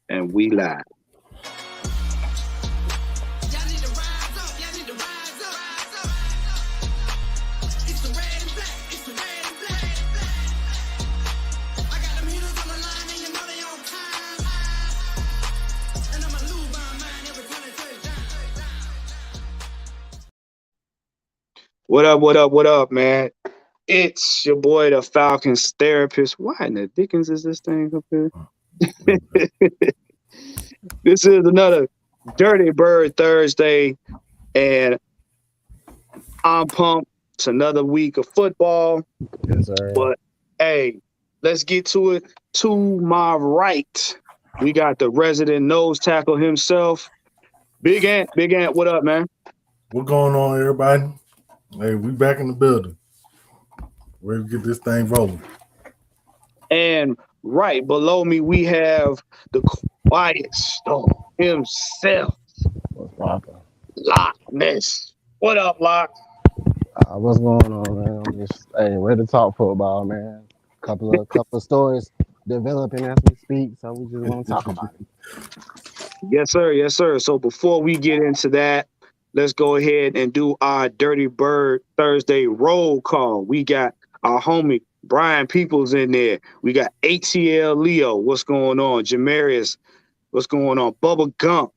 and we live. What up, what up, what up, man? It's your boy, the Falcons therapist. Why in the dickens is this thing up here? This is another Dirty Bird Thursday, and I'm pumped. It's another week of football. Yes, sir. But, hey, let's get to it. To my right, we got the resident nose tackle himself. Big Ant, what up, man? What's going on, everybody? Hey, we back in the building. Ready to get this thing rolling. And right below me, we have the quiet storm himself, Loch Ness. What up, Loch? What's going on, man? I'm just ready to talk football, man. Couple of stories developing as we speak, so we just want to talk about it. Yes, sir. Yes, sir. So before we get into that, let's go ahead and do our Dirty Bird Thursday roll call. We got our homie Brian Peoples in there. We got ATL Leo. What's going on? Jamarius. What's going on? Bubba Gump.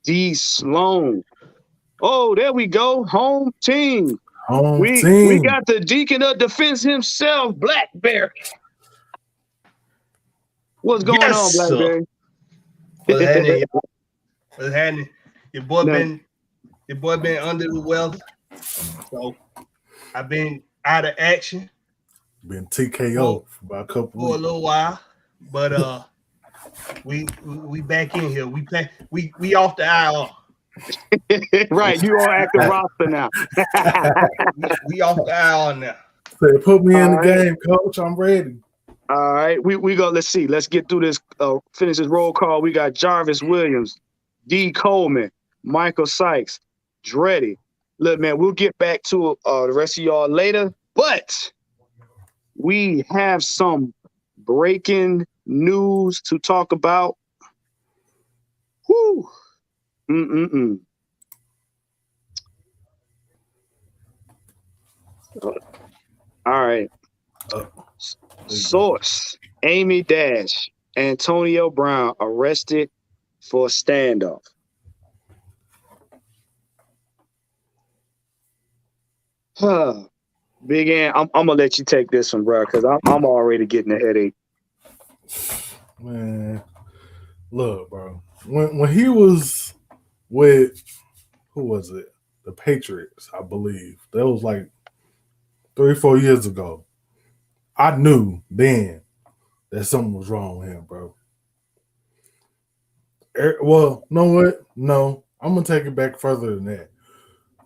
D Sloan. Oh, there we go. Home team. We got the Deacon of Defense himself, Blackberry. What's going on, Blackberry? What's happening? Your boy been under the weather, so I've been out of action. Been TKO for about a couple for weeks. A little while, but we back in here. We off the IR. Right, you on active roster now. we off the IR now. Say, put me in the game, coach. I'm ready. All right, we go. Let's see. Let's get through this. Finish this roll call. We got Jarvis Williams, D Coleman, Michael Sykes, Dreddy. Look, man, we'll get back to the rest of y'all later, but we have some breaking news to talk about. Whoo. All right. Source: Amy Dash, Antonio Brown arrested for standoff. Big Ant, I'm gonna let you take this one, bro, because I'm already getting a headache. Man, look, bro. When he was with, who was it? The Patriots, I believe. That was like 3 or 4 years ago. I knew then that something was wrong with him, bro. Well, you know what? No, I'm gonna take it back further than that.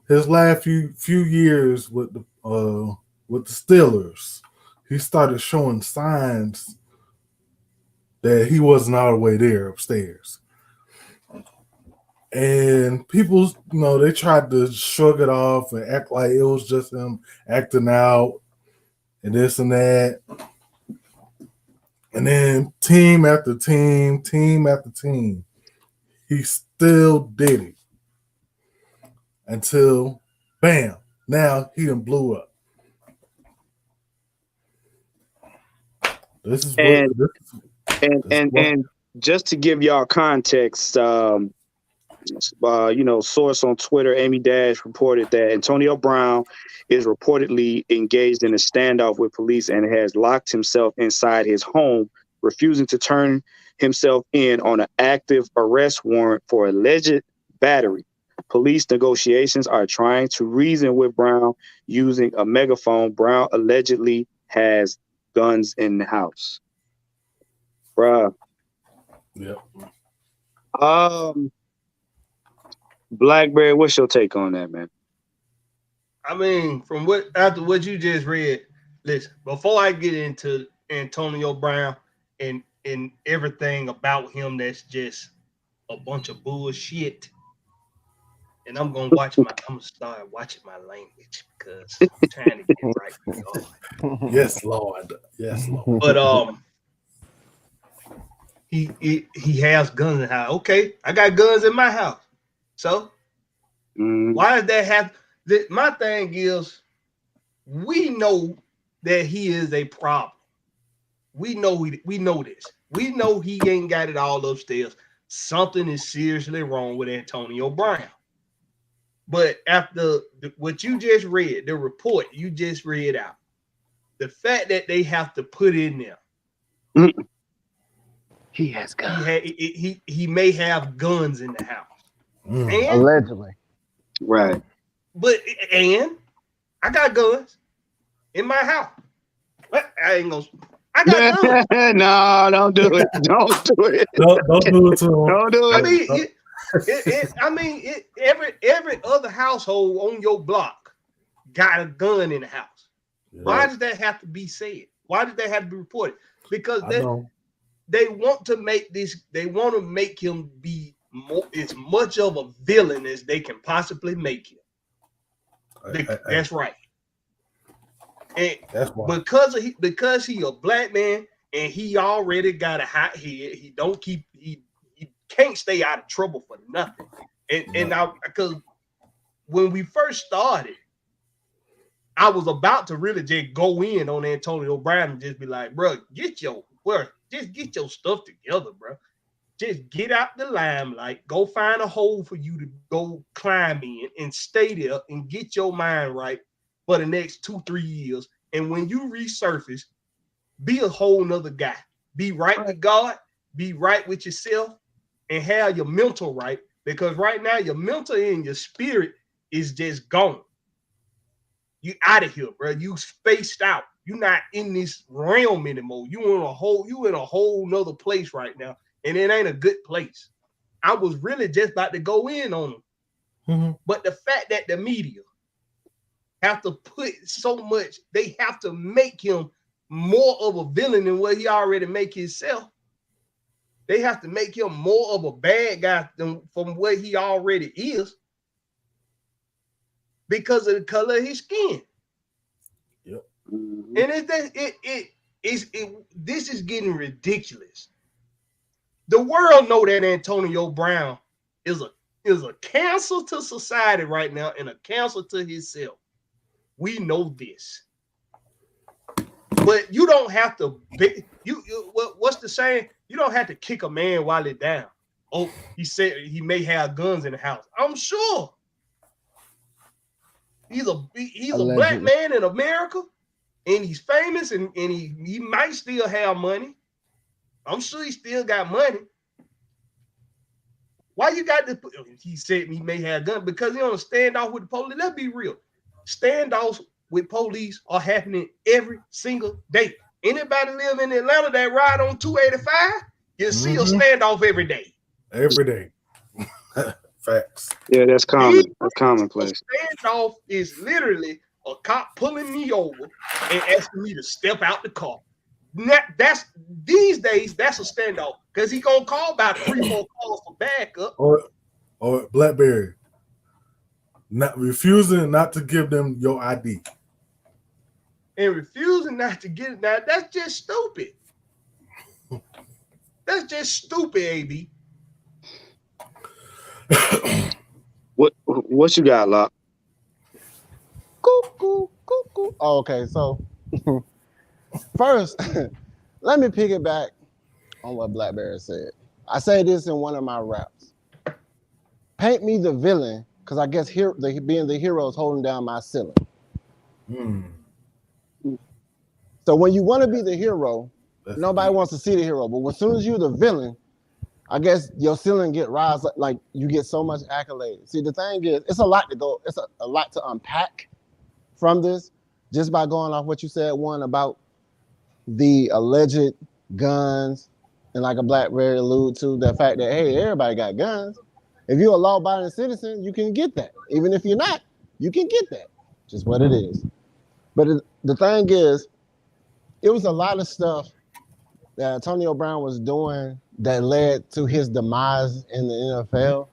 His last few years with the Steelers, he started showing signs that he wasn't all the way there upstairs. And people, they tried to shrug it off and act like it was just him acting out and this and that. And then team after team after team, he still did it. Until, bam, now he done blew up. This is and just to give y'all context, source on Twitter, Amy Dash reported that Antonio Brown is reportedly engaged in a standoff with police and has locked himself inside his home, refusing to turn himself in on an active arrest warrant for alleged battery. Police negotiations are trying to reason with Brown using a megaphone. Brown allegedly has guns in the house. Bruh. Yep. Blackberry, what's your take on that, man? I mean, after what you just read, listen, before I get into Antonio Brown and everything about him that's just a bunch of bullshit, and I'm gonna start watching my language because I'm trying to get right with God. Yes, Lord. Yes, Lord. But he has guns in the house. Okay, I got guns in my house. So why does that have? My thing is, we know that he is a problem. We know this. We know he ain't got it all upstairs. Something is seriously wrong with Antonio Brown. But after what you just read, the report you just read out, the fact that they have to put in there, he has guns. He may have guns in the house, and, allegedly. Right. But I got guns in my house. But I ain't gonna. I got guns. No, don't do it. Don't do it. Don't do it to him. Don't do it. I mean, every other household on your block got a gun in the house. Yeah. Why does that have to be said? Why does that have to be reported? Because they want to make this. They want to make him be as much of a villain as they can possibly make him. That's right. And that's why. Because he a black man and he already got a hot head. He can't stay out of trouble for nothing. And because when we first started, I was about to really just go in on Antonio Brown and just be like, bro, just get your stuff together, bro. Just get out the limelight, go find a hole for you to go climb in and stay there and get your mind right for the next 2-3 years. And when you resurface, be a whole nother guy. Be right with God, be right with yourself, and have your mental right. Because right now, your mental and your spirit is just gone. You out of here, bro. You spaced out. You're not in this realm anymore. You in a whole nother place right now. And it ain't a good place. I was really just about to go in on him. Mm-hmm. But the fact that the media have to put so much, they have to make him more of a villain than what he already make himself. They have to make him more of a bad guy from what he already is because of the color of his skin. Yep. Mm-hmm. And this is getting ridiculous. The world know that Antonio Brown is a cancer to society right now and a cancer to himself. We know this. But you don't have to what's the saying? You don't have to kick a man while he's down. Oh, he said he may have guns in the house. I'm sure. He's a black man in America and he's famous and he might still have money. I'm sure he still got money. Why you got to? He said he may have guns because he on a standoff with the police. Let's be real. Standoffs with police are happening every single day. Anybody live in Atlanta that ride on 285, you see a standoff every day. Every day. Facts. Yeah, that's common. That's commonplace. A standoff is literally a cop pulling me over and asking me to step out the car. That's these days. That's a standoff because he gonna call about 3-4 calls for backup. Or BlackBerry, not refusing not to give them your ID, and refusing not to get it. Now that's just stupid. That's just stupid, AB. What you got, Locke? Cuckoo. Oh, okay, so. First, let me piggyback on what BlackBerry said. I say this in one of my raps. Paint me the villain, because I guess being the hero is holding down my ceiling. So when you want to be the hero, nobody wants to see the hero. But as soon as you're the villain, I guess your ceiling get rise, like you get so much accolades. See, the thing is, it's a lot to unpack from this, just by going off what you said, one about the alleged guns, and like a BlackBerry allude to the fact that, hey, everybody got guns. If you're a law-abiding citizen, you can get that. Even if you're not, you can get that. Just what it is. But the thing is, it was a lot of stuff that Antonio Brown was doing that led to his demise in the NFL.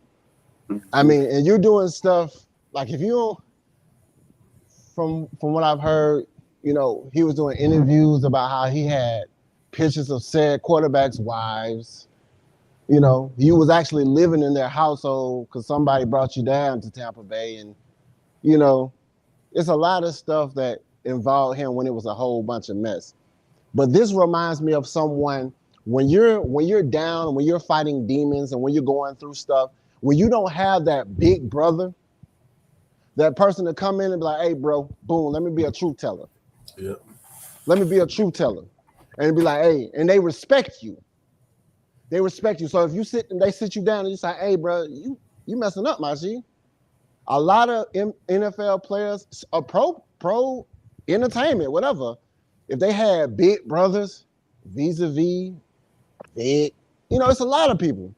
I mean, and you're doing stuff, like if you don't, from what I've heard, you know, he was doing interviews about how he had pictures of said quarterbacks' wives. You know, you was actually living in their household because somebody brought you down to Tampa Bay, and you know, it's a lot of stuff that involved him when it was a whole bunch of mess. But this reminds me of someone when you're down, when you're fighting demons, and when you're going through stuff, when you don't have that big brother, that person to come in and be like, "Hey, bro, boom, let me be a truth teller. Yeah. Let me be a truth teller," and be like, "Hey," and they respect you. They respect you. So if you sit and they sit you down and you say, "Hey, bro, you messing up, my G." A lot of NFL players, pro entertainment, whatever, if they had big brothers, vis-a-vis, big, you know, it's a lot of people.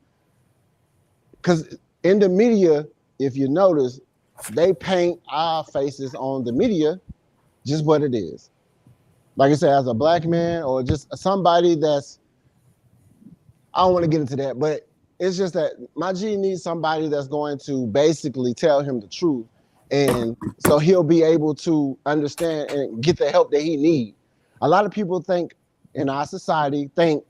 Because in the media, if you notice, they paint our faces on the media just what it is. Like I said, as a black man or just somebody that's, I don't want to get into that, but it's just that my G needs somebody that's going to basically tell him the truth. And so he'll be able to understand and get the help that he needs. A lot of people think in our society, think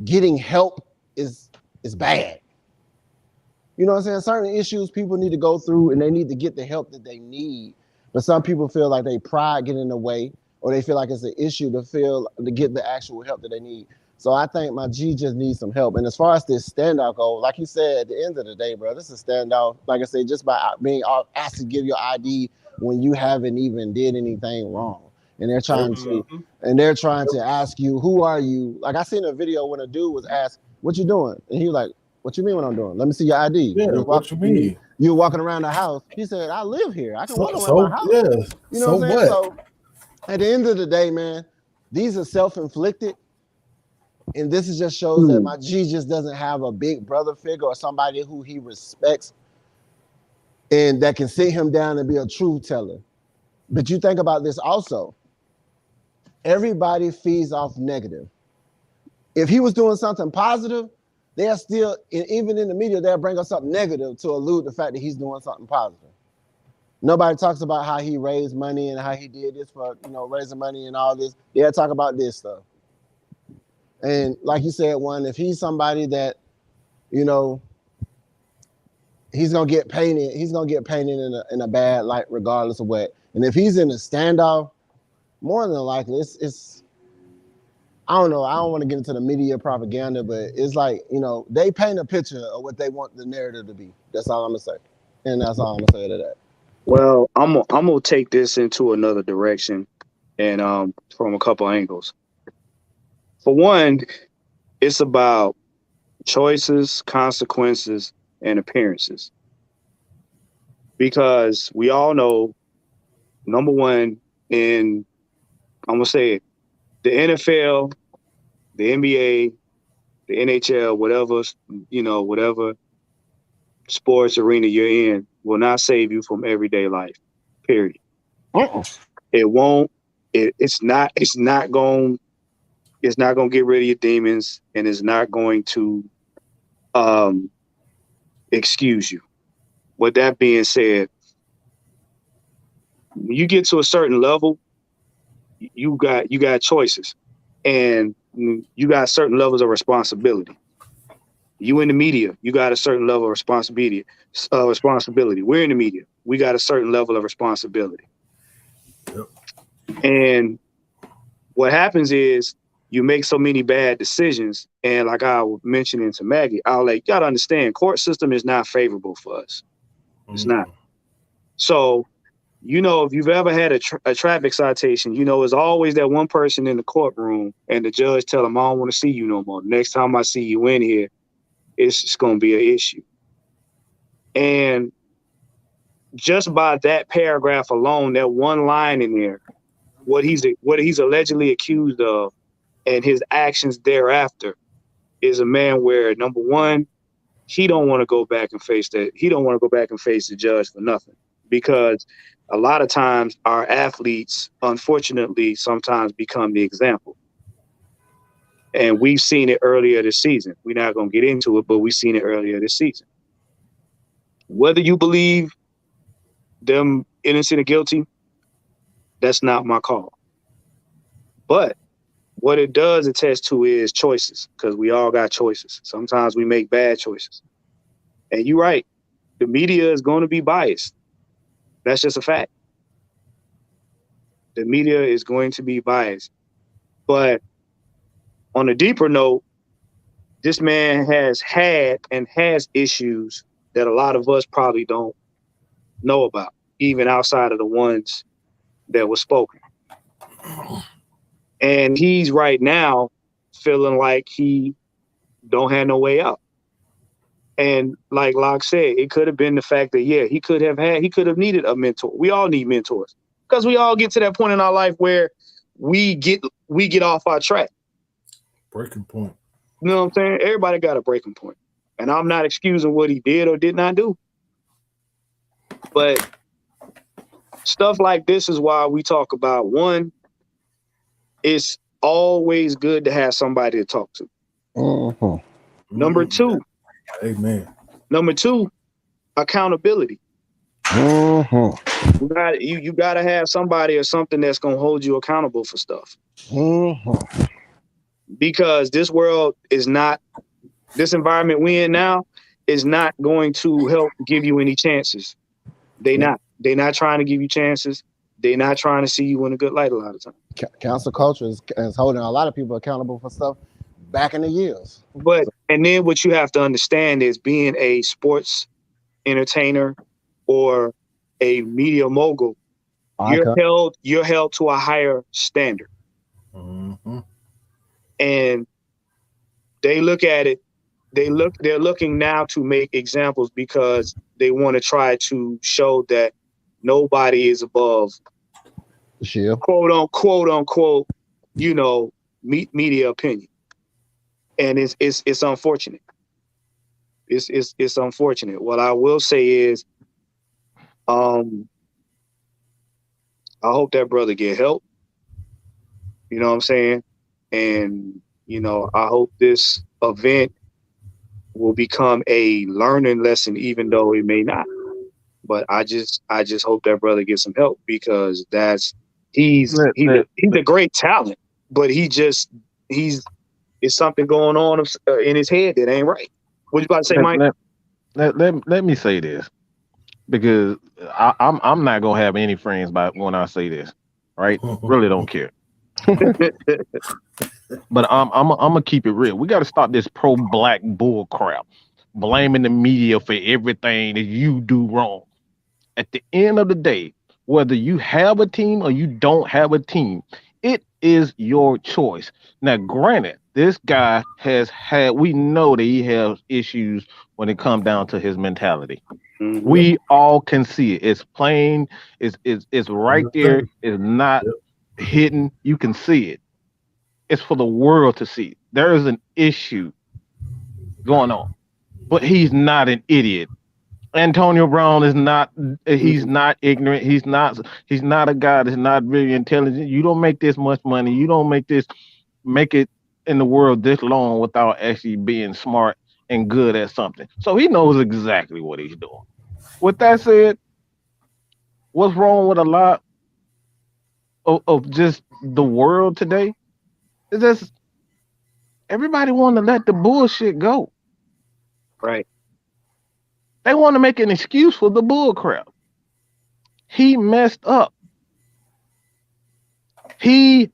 getting help is bad. You know what I'm saying? Certain issues people need to go through and they need to get the help that they need. But some people feel like they pride get in the way, or they feel like it's an issue to get the actual help that they need. So I think my G just needs some help. And as far as this standoff goes, like you said, at the end of the day, bro, this is standoff. Like I said, just by being asked to give your ID when you haven't even did anything wrong. And they're trying to ask you, who are you? Like I seen a video when a dude was asked, "What you doing?" And he was like, "What you mean what I'm doing? Let me see your ID." Yeah, what you mean? You're walking around the house. He said, "I live here. I can walk around my house." Yeah. You know what I'm saying? So at the end of the day, man, these are self-inflicted. And this is just shows that my G just doesn't have a big brother figure or somebody who he respects and that can sit him down and be a truth teller. But you think about this also. Everybody feeds off negative. If he was doing something positive, they're still, even in the media, they'll bring up something negative to allude the fact that he's doing something positive. Nobody talks about how he raised money and how he did this for, you know, raising money and all this. They'll talk about this stuff. And like you said, if he's somebody that, you know, he's gonna get painted in a bad light regardless of what. And if he's in a standoff, more than likely it's I don't know, I don't want to get into the media propaganda, but it's like, you know, they paint a picture of what they want the narrative to be. That's all I'm gonna say. And that's all I'm gonna say to that. Well, I'm gonna take this into another direction and from a couple angles. For one, it's about choices, consequences, and appearances. Because we all know, number one, I'm gonna say it, the NFL, the NBA, the NHL, whatever sports arena you're in, will not save you from everyday life. Period. It won't. It's not going to get rid of your demons, and it's not going to excuse you. With that being said, when you get to a certain level, you got choices, and you got certain levels of responsibility. You in the media, you got a certain level of responsibility. We're in the media, we got a certain level of responsibility. Yep. And what happens is you make so many bad decisions, and like I was mentioning to Maggie, you gotta understand, court system is not favorable for us. It's not. So, you know, if you've ever had a traffic citation, you know, there's always that one person in the courtroom, and the judge tell them, "I don't want to see you no more. Next time I see you in here, it's going to be an issue." And just by that paragraph alone, that one line in there, what he's allegedly accused of, and his actions thereafter, is a man where, number one, he don't want to go back and face that. He don't want to go back and face the judge for nothing, because a lot of times our athletes, unfortunately, sometimes become the example. And we've seen it earlier this season. We're not going to get into it, but we've seen it earlier this season. Whether you believe them innocent or guilty, that's not my call. But what it does attest to is choices, because we all got choices. Sometimes we make bad choices. And you're right. The media is going to be biased. That's just a fact. The media is going to be biased. But on a deeper note, this man has had and has issues that a lot of us probably don't know about, even outside of the ones that were spoken. And he's right now feeling like he don't have no way out. And like Locke said, it could have been the fact that, yeah, he could have needed a mentor. We all need mentors, because we all get to that point in our life where we get off our track. Breaking point. You know what I'm saying? Everybody got a breaking point. And I'm not excusing what he did or did not do. But stuff like this is why we talk about, one, it's always good to have somebody to talk to. Mm-hmm. Number two. Amen. Number two, accountability. Mm-hmm. You gotta have somebody or something that's gonna hold you accountable for stuff. Mm-hmm. Because this environment we in now is not going to help give you any chances. They're not trying to give you chances. They're not trying to see you in a good light a lot of times. Cancel culture is holding a lot of people accountable for stuff back in the years. And then what you have to understand is, being a sports entertainer or a media mogul, you're held to a higher standard. Mm-hmm. And they look at it, they're looking now to make examples, because they want to try to show that nobody is above, quote unquote, media opinion. And it's unfortunate. It's unfortunate. What I will say is, I hope that brother get help. You know what I'm saying? And, I hope this event will become a learning lesson, even though it may not. But I just hope that brother gets some help, because he's a great talent, but it's something going on in his head that ain't right. What you about to say, Mike? Let me say this, because I'm not gonna have any friends when I say this, right? Really don't care. But I'm gonna keep it real. We got to stop this pro-black bull crap, blaming the media for everything that you do wrong. At the end of the day, whether you have a team or you don't have a team, it is your choice. Now, granted, this guy we know that he has issues when it comes down to his mentality. Mm-hmm. We all can see it. It's plain. It's right there. It's not hidden. You can see it. It's for the world to see. There is an issue going on, but he's not an idiot. Antonio Brown is not. He's not ignorant. He's not a guy that's not very intelligent. You don't make this much money. You don't make it in the world this long without actually being smart and good at something. So he knows exactly what he's doing. With that said, what's wrong with a lot of just the world today is just everybody want to let the bullshit go. Right. They want to make an excuse for the bull crap. He messed up. Okay?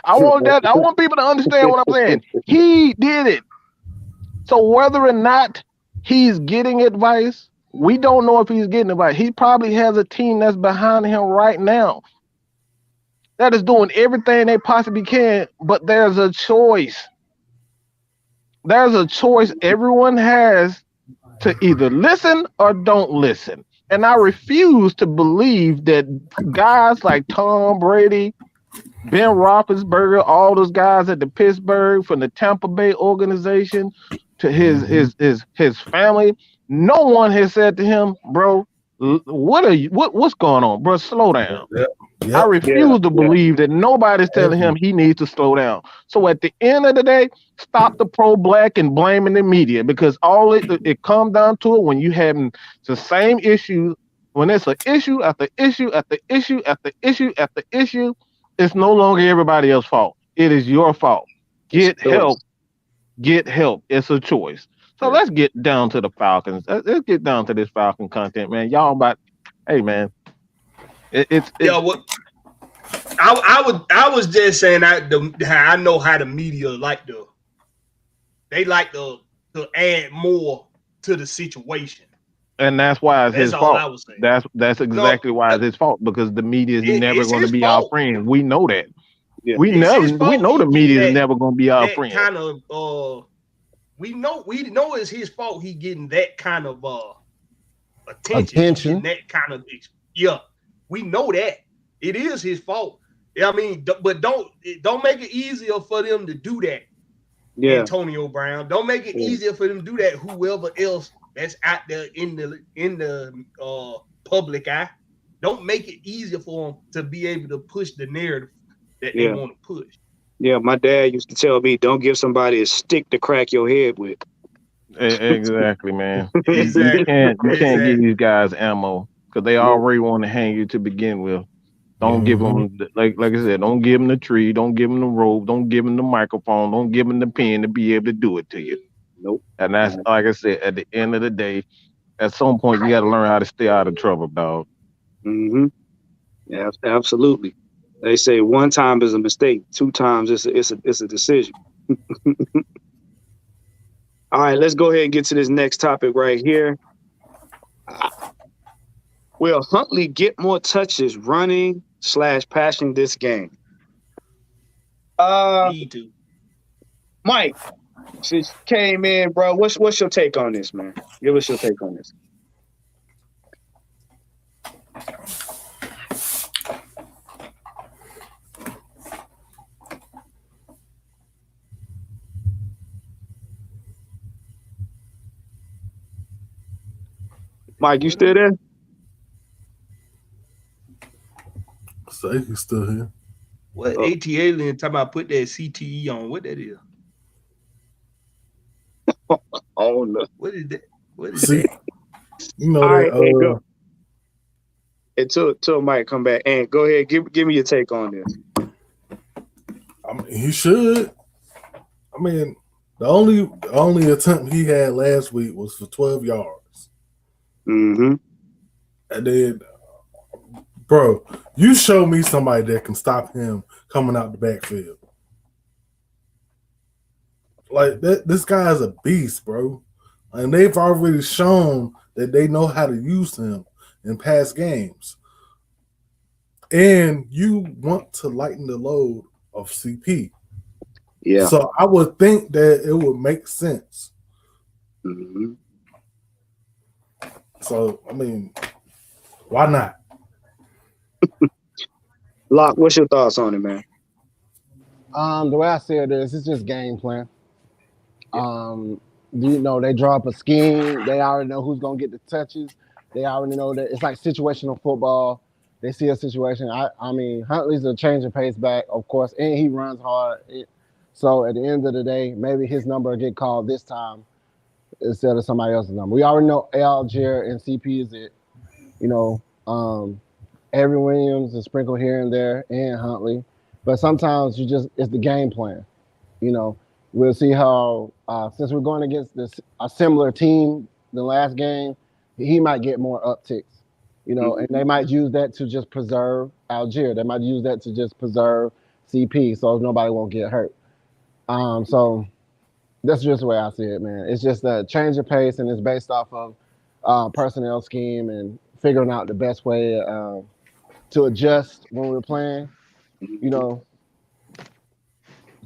I want people to understand what I'm saying. He did it. So whether or not he's getting advice, we don't know if he's getting advice. He probably has a team that's behind him right now that is doing everything they possibly can, but there's a choice. There's a choice everyone has to either listen or don't listen. And I refuse to believe that guys like Tom Brady, Ben Roethlisberger, all those guys at the Pittsburgh, from the Tampa Bay organization to his family, no one has said to him, bro, what's going on, bro? Slow down. I refuse to believe that nobody's telling him he needs to slow down. So at the end of the day, stop the pro-black and blaming the media, because all it comes down to it when you having the same issues when it's an issue after issue after issue after issue after issue, it's no longer everybody else's fault. It is your fault. It's a Get choice. help. Get help. It's a choice. So Yeah. let's get down to the Falcons. Let's get down to this Falcon content, man. Y'all about, hey man, it's Yeah, what I was just saying I know how the media like to add more to the situation. and that's why it's That's his all fault. I was saying. That's exactly why it's his fault because the media is never It's going to his be our fault. friend. We know that. Yeah. We It's his we fault. know He the media is getting never going to be our that friend. kind of we know it's his fault. He getting that kind of attention. He getting that kind of we know that it is his fault. I mean, but don't make it easier for them to do that. Yeah. Antonio Brown, don't make it easier for them to do that. Whoever else that's out there in the public eye, don't make it easier for them to be able to push the narrative that they want to push. Yeah, my dad used to tell me, don't give somebody a stick to crack your head with. Exactly, man. Exactly. You can't give these guys ammo because they already want to hang you to begin with. Don't give them like I said. Don't give them the tree. Don't give them the rope. Don't give them the microphone. Don't give them the pen to be able to do it to you. Nope. And that's like I said. At the end of the day, at some point you got to learn how to stay out of trouble, dog. Mm-hmm. Yeah, absolutely. They say one time is a mistake. 2 times it's a decision. All right, let's go ahead and get to this next topic right here. Will Huntley get more touches running / passing this game? Need to. Mike, since you came in, bro, what's your take on this, man? Give us your take on this. Mike, you still there? Say he's still here. What AT Alien talking about put that CTE on? What that is? Oh no. What is that? What is See, that? you know All right, that. go. Until Mike come back, and go ahead, give me your take on this. I mean, he should. I mean, the only attempt he had last week was for 12 yards. Mm-hmm. And then, bro, you show me somebody that can stop him coming out the backfield. Like this guy is a beast, bro. And they've already shown that they know how to use him in past games. And you want to lighten the load of CP. Yeah. So I would think that it would make sense. Mm-hmm. So, I mean, why not? Locke, what's your thoughts on it, man? The way I see it is, it's just game plan. You know, they draw up a scheme. They already know who's gonna get the touches. They already know that it's like situational football. They see a situation. I mean, Huntley's a change of pace back, of course, and he runs hard. So at the end of the day, maybe his number will get called this time instead of somebody else's number. We already know Algier and CP is it. You know, Avery Williams is sprinkled here and there, and Huntley. But sometimes it's the game plan. You know, we'll see how since we're going against a similar team the last game, he might get more upticks. You know, and they might use that to just preserve Algier. They might use that to just preserve CP, so nobody won't get hurt. So that's just the way I see it, man. It's just a change of pace, and it's based off of personnel scheme and figuring out the best way to adjust when we're playing. You know,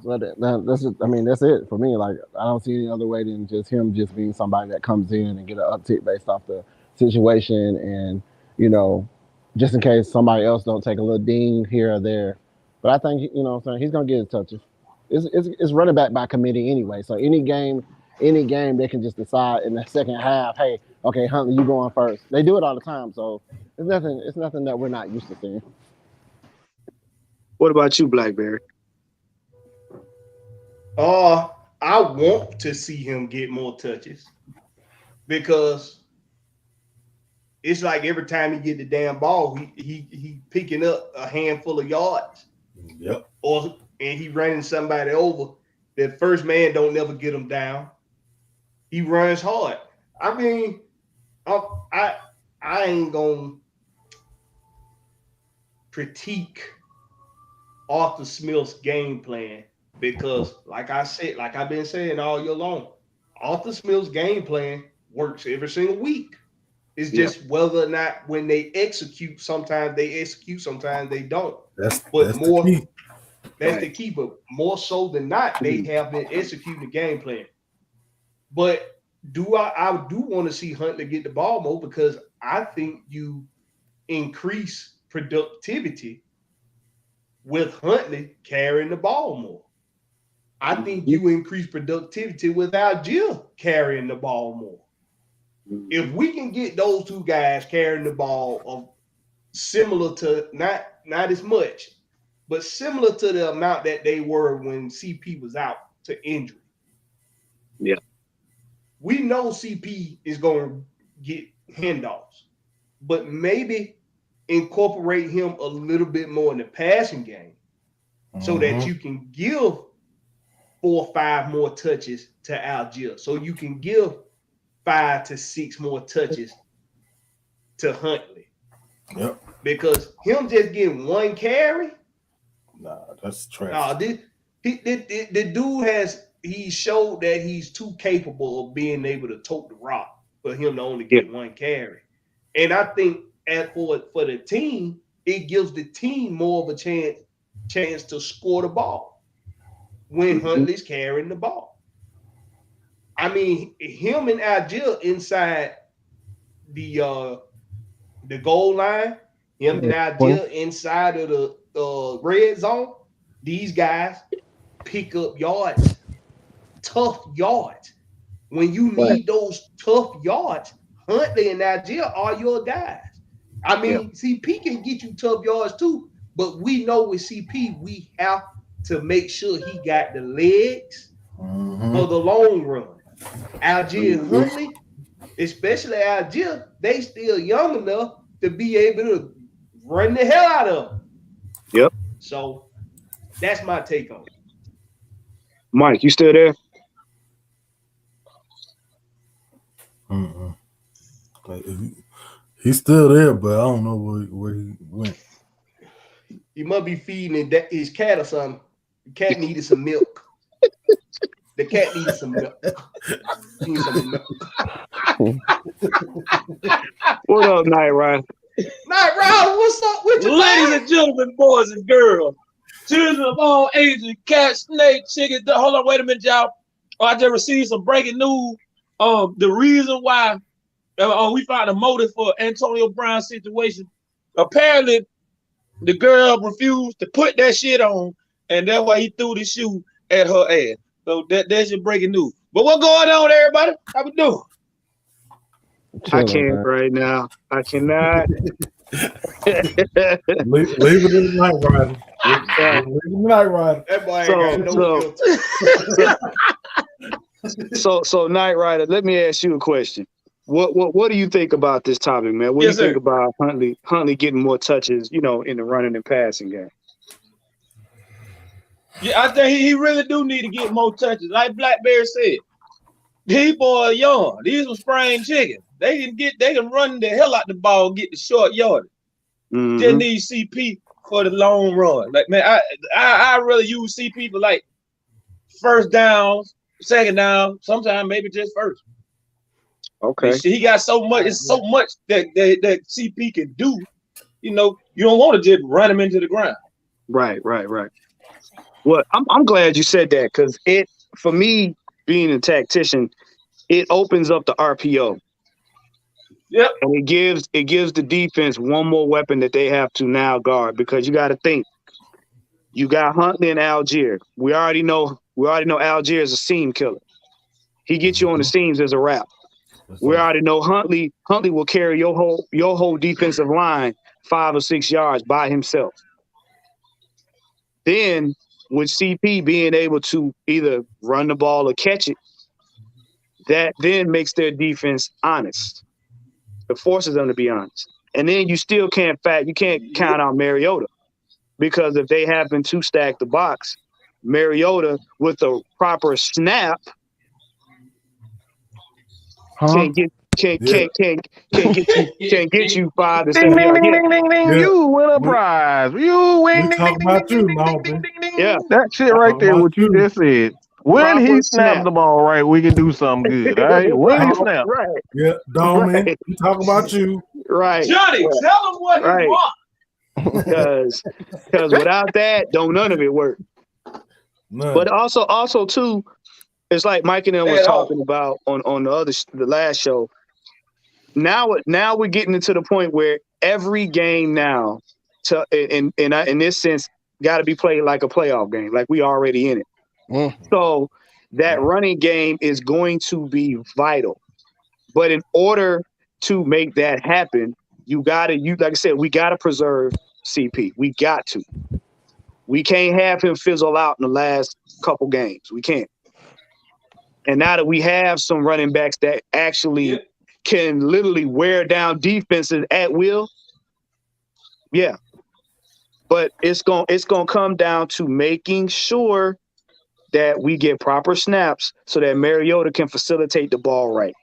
but that's it for me. Like, I don't see any other way than just him just being somebody that comes in and get an uptick based off the situation, and you know, just in case somebody else don't take a little ding here or there. But I think, you know what I'm saying, he's gonna get his touches. It's running back by committee anyway. So any game they can just decide in the second half, hey, okay, Huntley, you going first. They do it all the time, so it's nothing that we're not used to seeing. What about you, Blackberry? I want to see him get more touches because it's like every time he get the damn ball, he picking up a handful of yards. Yep. And he running somebody over. That first man don't never get him down. He runs hard. I mean, I ain't gonna critique Arthur Smith's game plan because, like I said, like I've been saying all year long, Arthur Smith's game plan works every single week. It's just whether or not when they execute, sometimes they execute, sometimes they don't. That's more the key. That's the key, but more so than not, they have been executing the game plan. But I do want to see Huntley get the ball more because I think you increase productivity with Huntley carrying the ball more. I think you increase productivity with Algier carrying the ball more. If we can get those two guys carrying the ball of similar to not as much, but similar to the amount that they were when CP was out to injury. Yeah. We know CP is going to get handoffs, but maybe incorporate him a little bit more in the passing game so that you can give 4 or 5 more touches to Algier. So you can give 5 to 6 more touches to Huntley. Yep. Because him just getting 1 carry, that's trash. nah, the dude he showed that he's too capable of being able to tote the rock for him to only get 1 carry. And I think for the team, it gives the team more of a chance to score the ball when Huntley's carrying the ball. I mean, him and Algier inside the goal line, him and Algier inside of the red zone, these guys pick up yards, tough yards. When you need those tough yards, Huntley and Algier are your guys. I mean, CP can get you tough yards too, but we know with CP, we have to make sure he got the legs for the long run. Algier and Huntley, especially Algier, they still young enough to be able to run the hell out of them. Yep. So that's my take on it. Mike, you still there? He's still there, but I don't know where he went. He must be feeding his cat or something. The cat needed some milk. The cat needed some milk. He needs some milk. What up, Night Rider? Night Rider, what's up with you? Ladies and gentlemen, boys and girls, children of all ages, cats, snakes, chickens. Hold on, wait a minute, y'all. I just received some breaking news. The reason why we found a motive for Antonio Brown's situation. Apparently, the girl refused to put that shit on, and that's why he threw the shoe at her ass. So that's your breaking news. But what's going on, everybody? How we doing? I can't right now. I cannot. Leave it in the Night Rider. Leave it in the Night Rider. That boy ain't got no So Night Rider, let me ask you a question. What do you think about this topic, man? What do you think about Huntley getting more touches, in the running and passing game? Yeah, I think he really do need to get more touches. Like Blackberry said, these boys young. These were spring chickens. They can run the hell out the ball, get the short yardage. Just need CP for the long run. Like, man, I really use CP for like first downs, second down, sometimes maybe just first. Okay. He got so much. It's so much that CP can do. You don't want to just run him into the ground. Right. Well, I'm glad you said that because for me, being a tactician, it opens up the RPO. Yep. And it gives the defense one more weapon that they have to now guard because you got to think. You got Huntley and Algier. We already know Algier is a seam killer. He gets you on the seams as a wrap. We already know Huntley will carry your whole defensive line 5 or 6 yards by himself. Then with CP being able to either run the ball or catch it, that then makes their defense honest. It forces them to be honest. And then you still can't count out Mariota, because if they happen to stack the box, Mariota with a proper snap can't get you 5 to Ding 7 ding yards. ding Yeah, ding ding ding. Yeah. You win a We- prize. You win. We Ding, talk ding, about ding, you, ding, ding, Malvin. ding, ding, ding, Yeah. ding. That shit right Talk there, about what you you. just said. When Proper he snap. snaps the ball right, we can do something good. All right. When he snaps. Right, Yeah, Doman. Right. We talk about you. right, Johnny, tell him what Right. he wants. because without that, don't none of it work. None. But also too, it's like Mike and them was talking about on the last show. Now we're getting into the point where every game now, in this sense, got to be played like a playoff game, like we already in it. So that running game is going to be vital. But in order to make that happen, like I said, we gotta preserve CP. We got to. We can't have him fizzle out in the last couple games. We can't. And now that we have some running backs that actually can literally wear down defenses at will, yeah. But it's gonna come down to making sure that we get proper snaps so that Mariota can facilitate the ball right.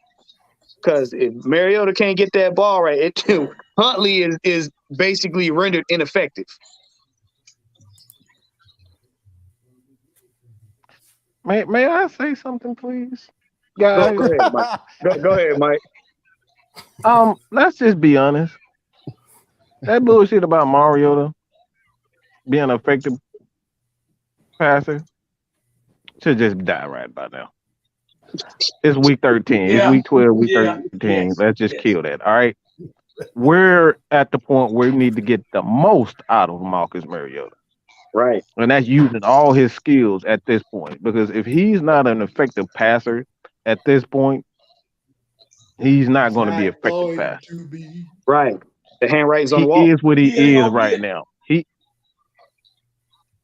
Because if Mariota can't get that ball right, Huntley is basically rendered ineffective. May I say something, please, guys? Go ahead, Mike. Go ahead, Mike. Let's just be honest. That bullshit about Mariota being an effective passer should just die right by now. It's week 13. It's week 12, week 13. Let's just kill that. All right. We're at the point where we need to get the most out of Marcus Mariota. Right. And that's using all his skills at this point. Because if he's not an effective passer at this point, he's not going to be effective passer. Right. The handwriting's on the wall. He is what he is right now.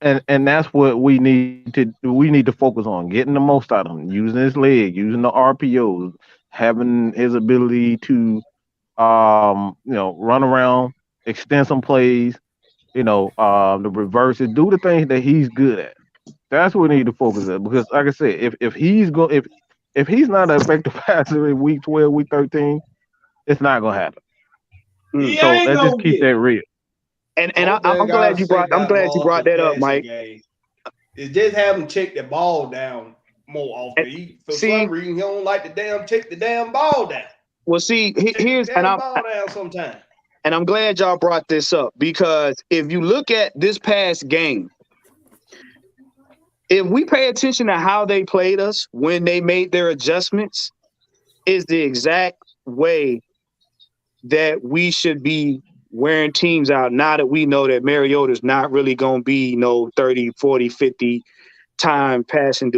And that's what we need to do. We need to focus on getting the most out of him, using his leg, using the RPOs, having his ability to run around, extend some plays, the reverses, do the things that he's good at. That's what we need to focus on. Because like I said, if he's not an effective passer in week 12, week 13, it's not gonna happen. So let's just keep that real. And I'm glad you brought that up, Mike. It's just have him check the ball down more often. For some reason, he don't like to check the damn ball down. Well, see, here's ball down sometime. And I'm glad y'all brought this up, because if you look at this past game, if we pay attention to how they played us when they made their adjustments, is the exact way that we should be wearing teams out, now that we know that Mariota's not really going to be 30, 40, 50 time passing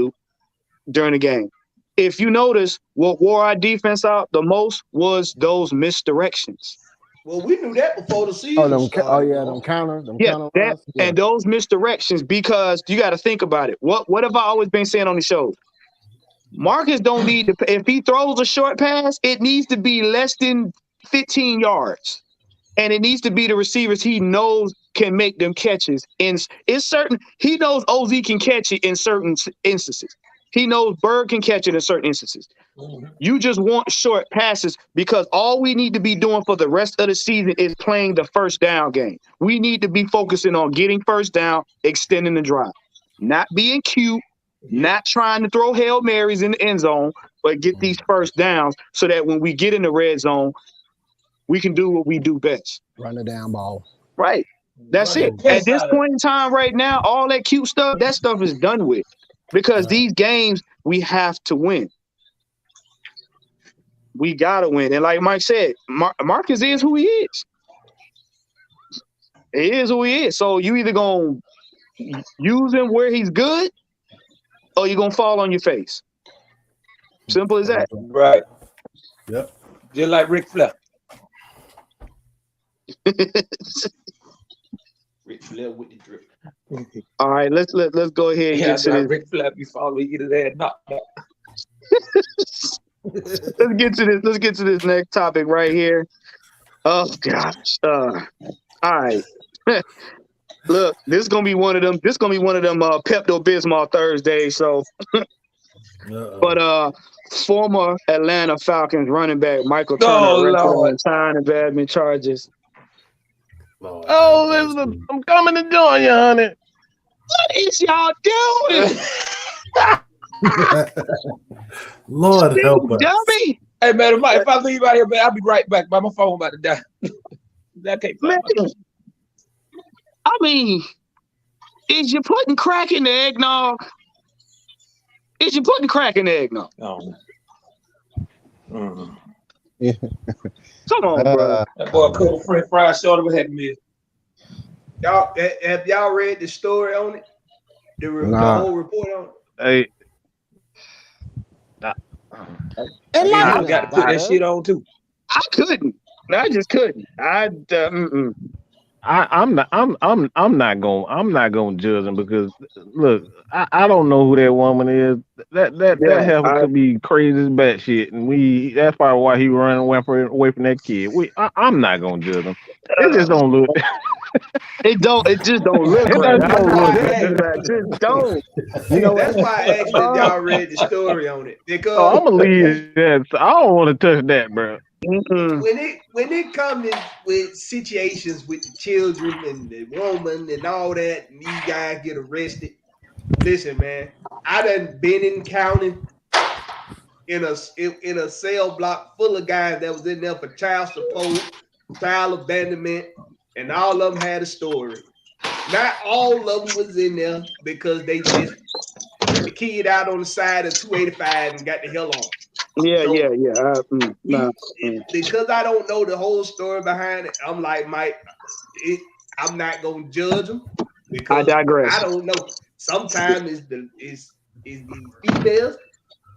during the game. If you notice, what wore our defense out the most was those misdirections. Well, we knew that before the season started. Them counter runs. And those misdirections, because you got to think about it. What have I always been saying on the show? Marcus don't need to, if he throws a short pass, it needs to be less than 15 yards. And it needs to be the receivers he knows can make them catches. He knows OZ can catch it in certain instances. He knows Bird can catch it in certain instances. You just want short passes, because all we need to be doing for the rest of the season is playing the first down game. We need to be focusing on getting first down, extending the drive, not being cute, not trying to throw Hail Marys in the end zone, but get these first downs so that when we get in the red zone, we can do what we do best. Run the down ball. Right. That's it. At this point in time right now, all that cute stuff, that stuff is done with. Because these games, we have to win. We got to win. And like Mike said, Marcus is who he is. He is who he is. So you either going to use him where he's good, or you're going to fall on your face. Simple as that. Right. Yep. Just like Ric Flair. Ric Flair with the drip. All right, let's go ahead and get to this. Ric Flair before we get his ass knocked out. let's get to this. Let's get to this next topic right here. Oh gosh. All right. Look, this is gonna be one of them. This is gonna be one of them Pepto Bismol Thursdays. So, but former Atlanta Falcons running back Michael Turner arrested on time investment charges. Oh, listen, I'm coming to join you, honey. What is y'all doing? Lord help us. Dummy. Hey man, if I leave out here, man, I'll be right back. My phone about to die. That can't Man, I mean, is you putting crack in the eggnog? Is you putting crack in the eggnog? Oh. Come on, bro. That boy cooked French fries short of a head meal. Y'all have y'all read the story on it? The whole report on it? Hey, And I got to put that shit on too. I couldn't. I just couldn't. I'm not gonna judge him because look, I don't know who that woman is. That heifer could be crazy as batshit, and that's probably why he running away from that kid. I'm not gonna judge him. It just don't look. It just don't look right. Just don't. You know, that's why I asked if y'all read the story on it. Because I'm gonna leave that. I don't want to touch that, bro. When it comes with situations with the children and the woman and all that, and these guys get arrested. Listen, man, I done been in county in a cell block full of guys that was in there for child support, child abandonment, and all of them had a story. Not all of them was in there because they just put the kid out on the side of 285 and got the hell on. Because I don't know the whole story behind it, I'm like, Mike, I'm not gonna judge them. Because I digress. I don't know. Sometimes it's these females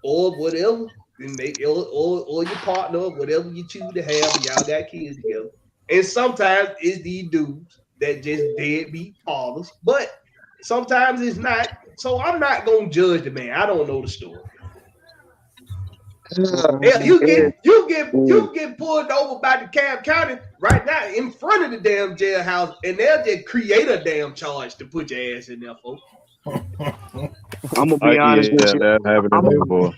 or whatever, or your partner, or whatever you choose to have, and y'all got kids together. And sometimes it's these dudes that just deadbeat fathers, but sometimes it's not. So I'm not gonna judge the man. I don't know the story. You get pulled over by the Cab County right now in front of the damn jailhouse, and they'll just create a damn charge to put your ass in there, folks. I'm gonna be honest with you.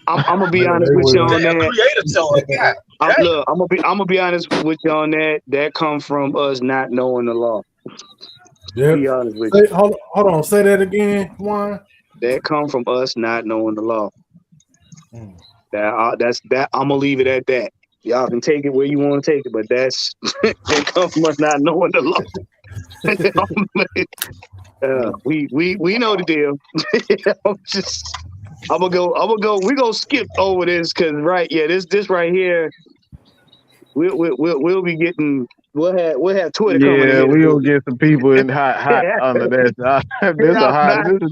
I'm gonna be honest with you on that. I'm gonna be honest with you on that. That comes from us not knowing the law. Yeah. Be honest with you. Hold on. Say that again, Juan. That comes from us not knowing the law. That's that. I'm gonna leave it at that. Y'all can take it where you want to take it, but that's that comes from us not knowing the law. We know the deal. I'm gonna go. We're gonna skip over this because this right here, we'll be getting. We'll have Twitter coming in. Yeah, we'll get some people in hot under that. This is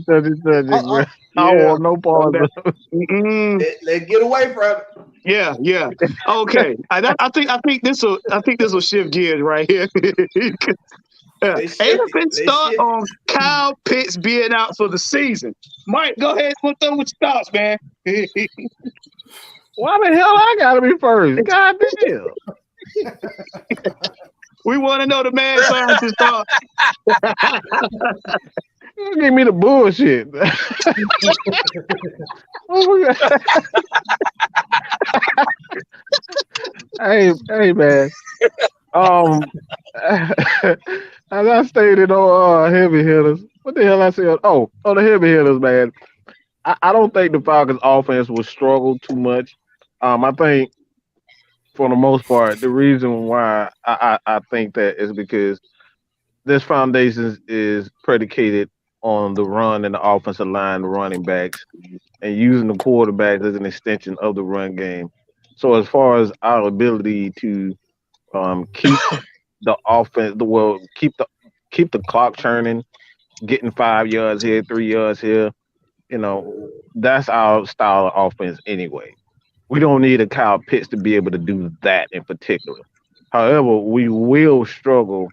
touchy subject, bro. I don't want no part of it. Let's get away from it. Yeah. Okay. I think this will shift gears right here. Everything start on Kyle Pitts being out for the season. Mike, go ahead and put them with your thoughts, man. Why the hell I gotta be first? God damn. We want to know the man scientist thoughts. Give me the bullshit. hey, man. As I stated on heavy hitters, what the hell I said? Oh, the heavy hitters, man. I don't think the Falcons' offense will struggle too much. I think, for the most part, the reason why I think that is because this foundation is predicated on the run and the offensive line, the running backs, and using the quarterbacks as an extension of the run game. So as far as our ability to keep the offense, keep the clock churning, getting 5 yards here, 3 yards here, that's our style of offense anyway. We don't need a Kyle Pitts to be able to do that in particular. However, we will struggle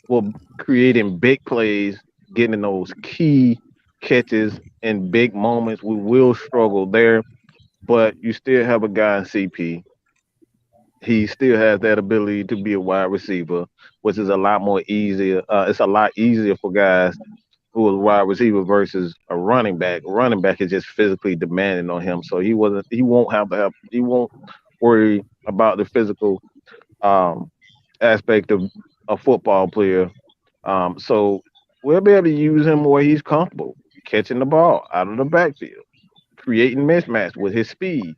with creating big plays, getting those key catches in big moments. We will struggle there. but you still have a guy in CP. He still has that ability to be a wide receiver, which is a lot more easier. It's a lot easier for guys who are wide receiver versus a running back. A running back is just physically demanding on him, so he won't have to have he won't worry about the physical um, aspect of a football player. So we'll be able to use him where he's comfortable, catching the ball out of the backfield, creating mismatch with his speed.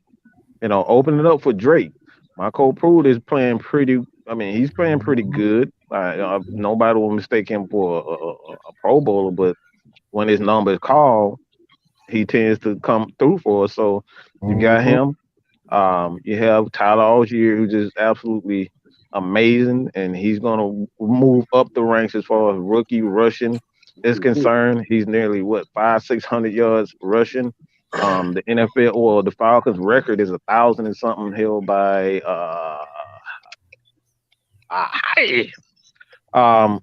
Opening it up for Drake. Michael Pruitt is playing pretty. I mean, he's playing pretty good. Nobody will mistake him for a Pro Bowler, but when his number is called, he tends to come through for us. So you got Mhm. him. You have Tyler Algier, who's just absolutely amazing, and he's going to move up the ranks as far as rookie rushing is concerned. He's nearly what 500-600 yards rushing. The NFL or the Falcons record is 1,000 and something held by hey, um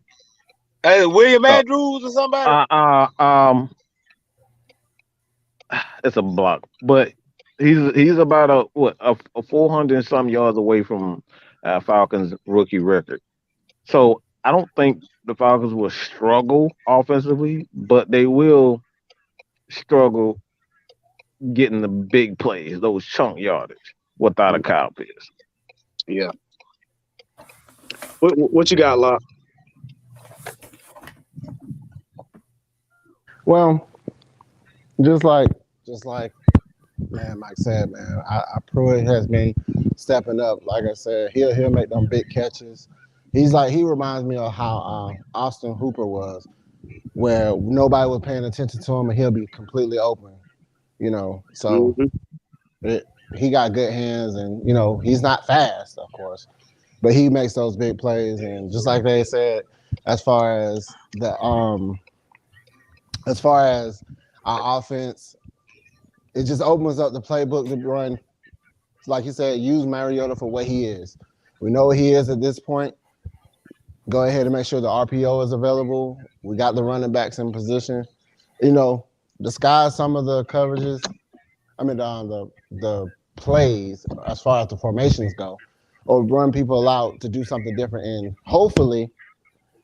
Hey, William uh, Andrews or somebody? uh, uh, um it's a block, but he's about a 400 and some yards away from Falcons rookie record. So I don't think the Falcons will struggle offensively, but they will struggle getting the big plays, those chunk yardage, without a Kyle Pitts. Yeah. What you got, Locke? Well, just like man Mike said, man, I Pruitt has been stepping up. Like I said, he'll make them big catches. He reminds me of how Austin Hooper was, where nobody was paying attention to him and he'll be completely open. So Mm-hmm. it, he got good hands, and he's not fast, of course, but he makes those big plays. And just like they said, as far as the as far as our offense, it just opens up the playbook to run. Like you said, use Mariota for what he is. We know what he is at this point. Go ahead and make sure the RPO is available. We got the running backs in position. Disguise some of the coverages. I mean, the plays as far as the formations go, or run people out to do something different. And hopefully,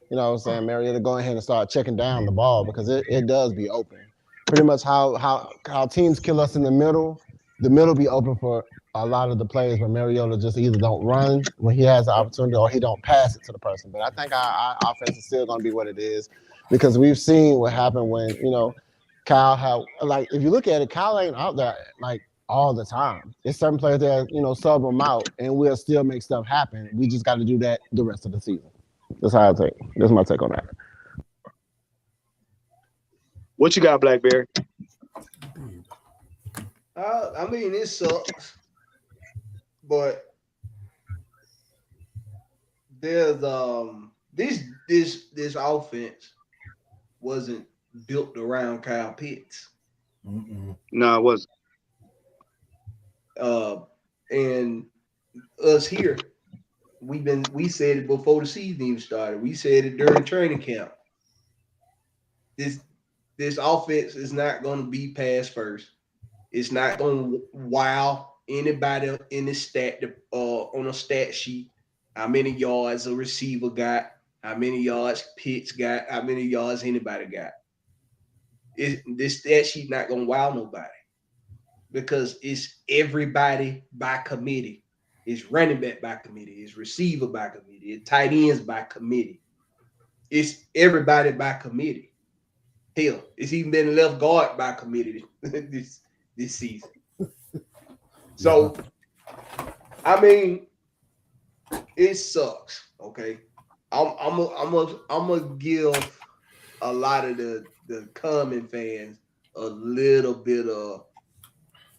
what I'm saying, Mariota go ahead and start checking down the ball, because it does be open. Pretty much how teams kill us in the middle be open for a lot of the plays where Mariota just either don't run when he has the opportunity, or he don't pass it to the person. But I think our offense is still going to be what it is, because we've seen what happened when, Kyle have, like, if you look at it, Kyle ain't out there like all the time. There's certain players that, sub him out and we'll still make stuff happen. We just got to do that the rest of the season. That's how I take. That's my take on that. What you got, Blackberry? I mean, it sucks, but there's this offense wasn't built around Kyle Pitts. No, it wasn't. And us here, we said it before the season even started. We said it during training camp. This offense is not going to be pass first. It's not going to wow anybody in the stat on a stat sheet. How many yards a receiver got? How many yards Pitts got? How many yards anybody got? This stat sheet not going to wow nobody, because it's everybody by committee. It's running back by committee. It's receiver by committee. It's tight ends by committee. It's everybody by committee. Hell, it's even been left guard by committee this season. So, I mean, it sucks. Okay, I'm gonna give a lot of the common fans a little bit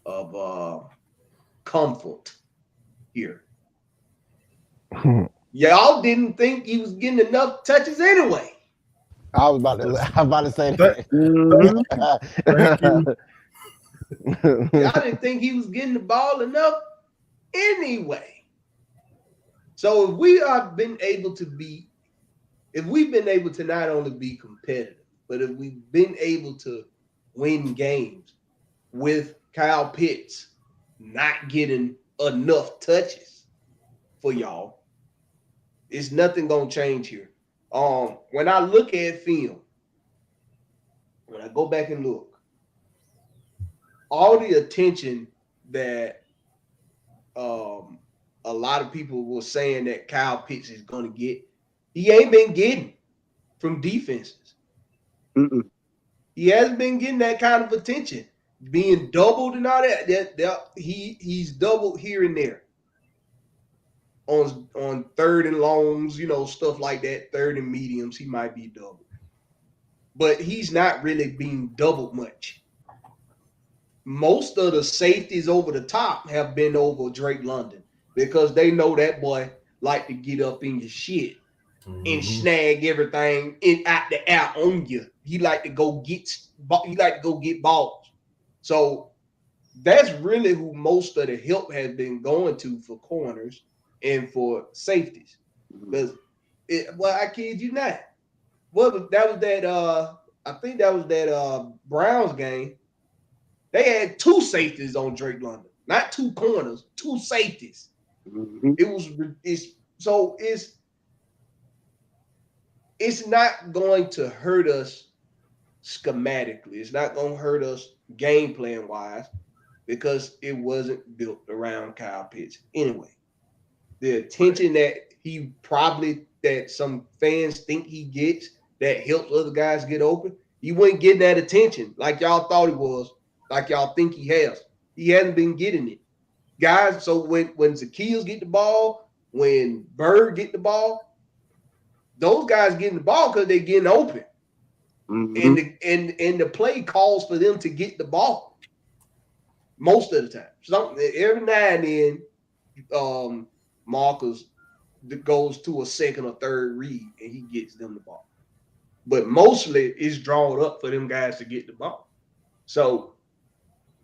of comfort here. Y'all didn't think he was getting enough touches anyway. I was about to say that. Thank you. Y'all didn't think he was getting the ball enough anyway. So if we've been able to not only be competitive, but if we've been able to win games with Kyle Pitts not getting enough touches for y'all. It's nothing gonna change here. When I look at film, when I go back and look, all the attention that a lot of people were saying that Kyle Pitts is gonna get, he ain't been getting from defenses. Mm-mm. He hasn't been getting that kind of attention, being doubled and all that. He's doubled here and there on third and longs, stuff like that. Third and mediums, he might be doubled, but he's not really being doubled much. Most of the safeties over the top have been over Drake London because they know that boy like to get up in your shit and snag everything out the air on you. He like to go get balls. So that's really who most of the help has been going to for corners and for safeties. Because I kid you not. I think that was that Browns game. They had two safeties on Drake London, not two corners, two safeties. Mm-hmm. It's not going to hurt us schematically. It's not going to hurt us game plan wise because it wasn't built around Kyle Pitts anyway. The attention that some fans think he gets that helps other guys get open, he wasn't getting that attention like y'all thought he was, like y'all think he has. He hasn't been getting it. Guys, so when Zacchaeus get the ball, when Bird get the ball, those guys getting the ball because they're getting open. Mm-hmm. And the play calls for them to get the ball most of the time. Every now and then, Marcus goes to a second or third read and he gets them the ball. But mostly it's drawn up for them guys to get the ball. So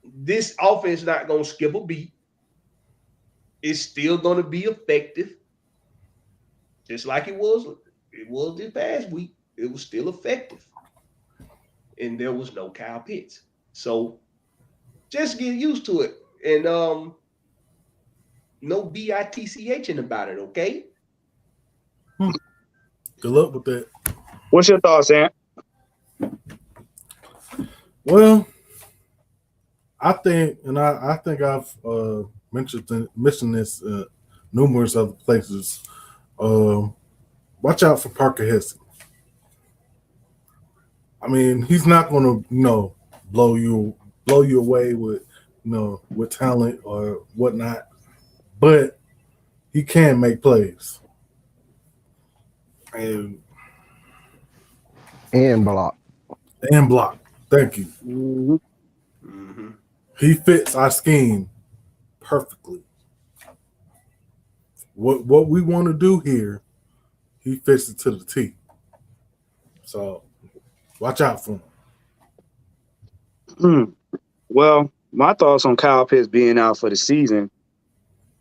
this offense is not going to skip a beat. It's still going to be effective, just like it was this past week. It was still effective. And there was no Kyle Pitts. So just get used to it. And no bitching about it, okay? Good luck with that. What's your thoughts, Ant? Well, I think I've mentioned this numerous other places. Watch out for Parker Hesse. I mean, he's not going to, blow you away with, with talent or whatnot, but he can make plays and block. Thank you. Mm-hmm. Mm-hmm. He fits our scheme perfectly. What we want to do here, he fits it to the T. So watch out for him. Well, my thoughts on Kyle Pitts being out for the season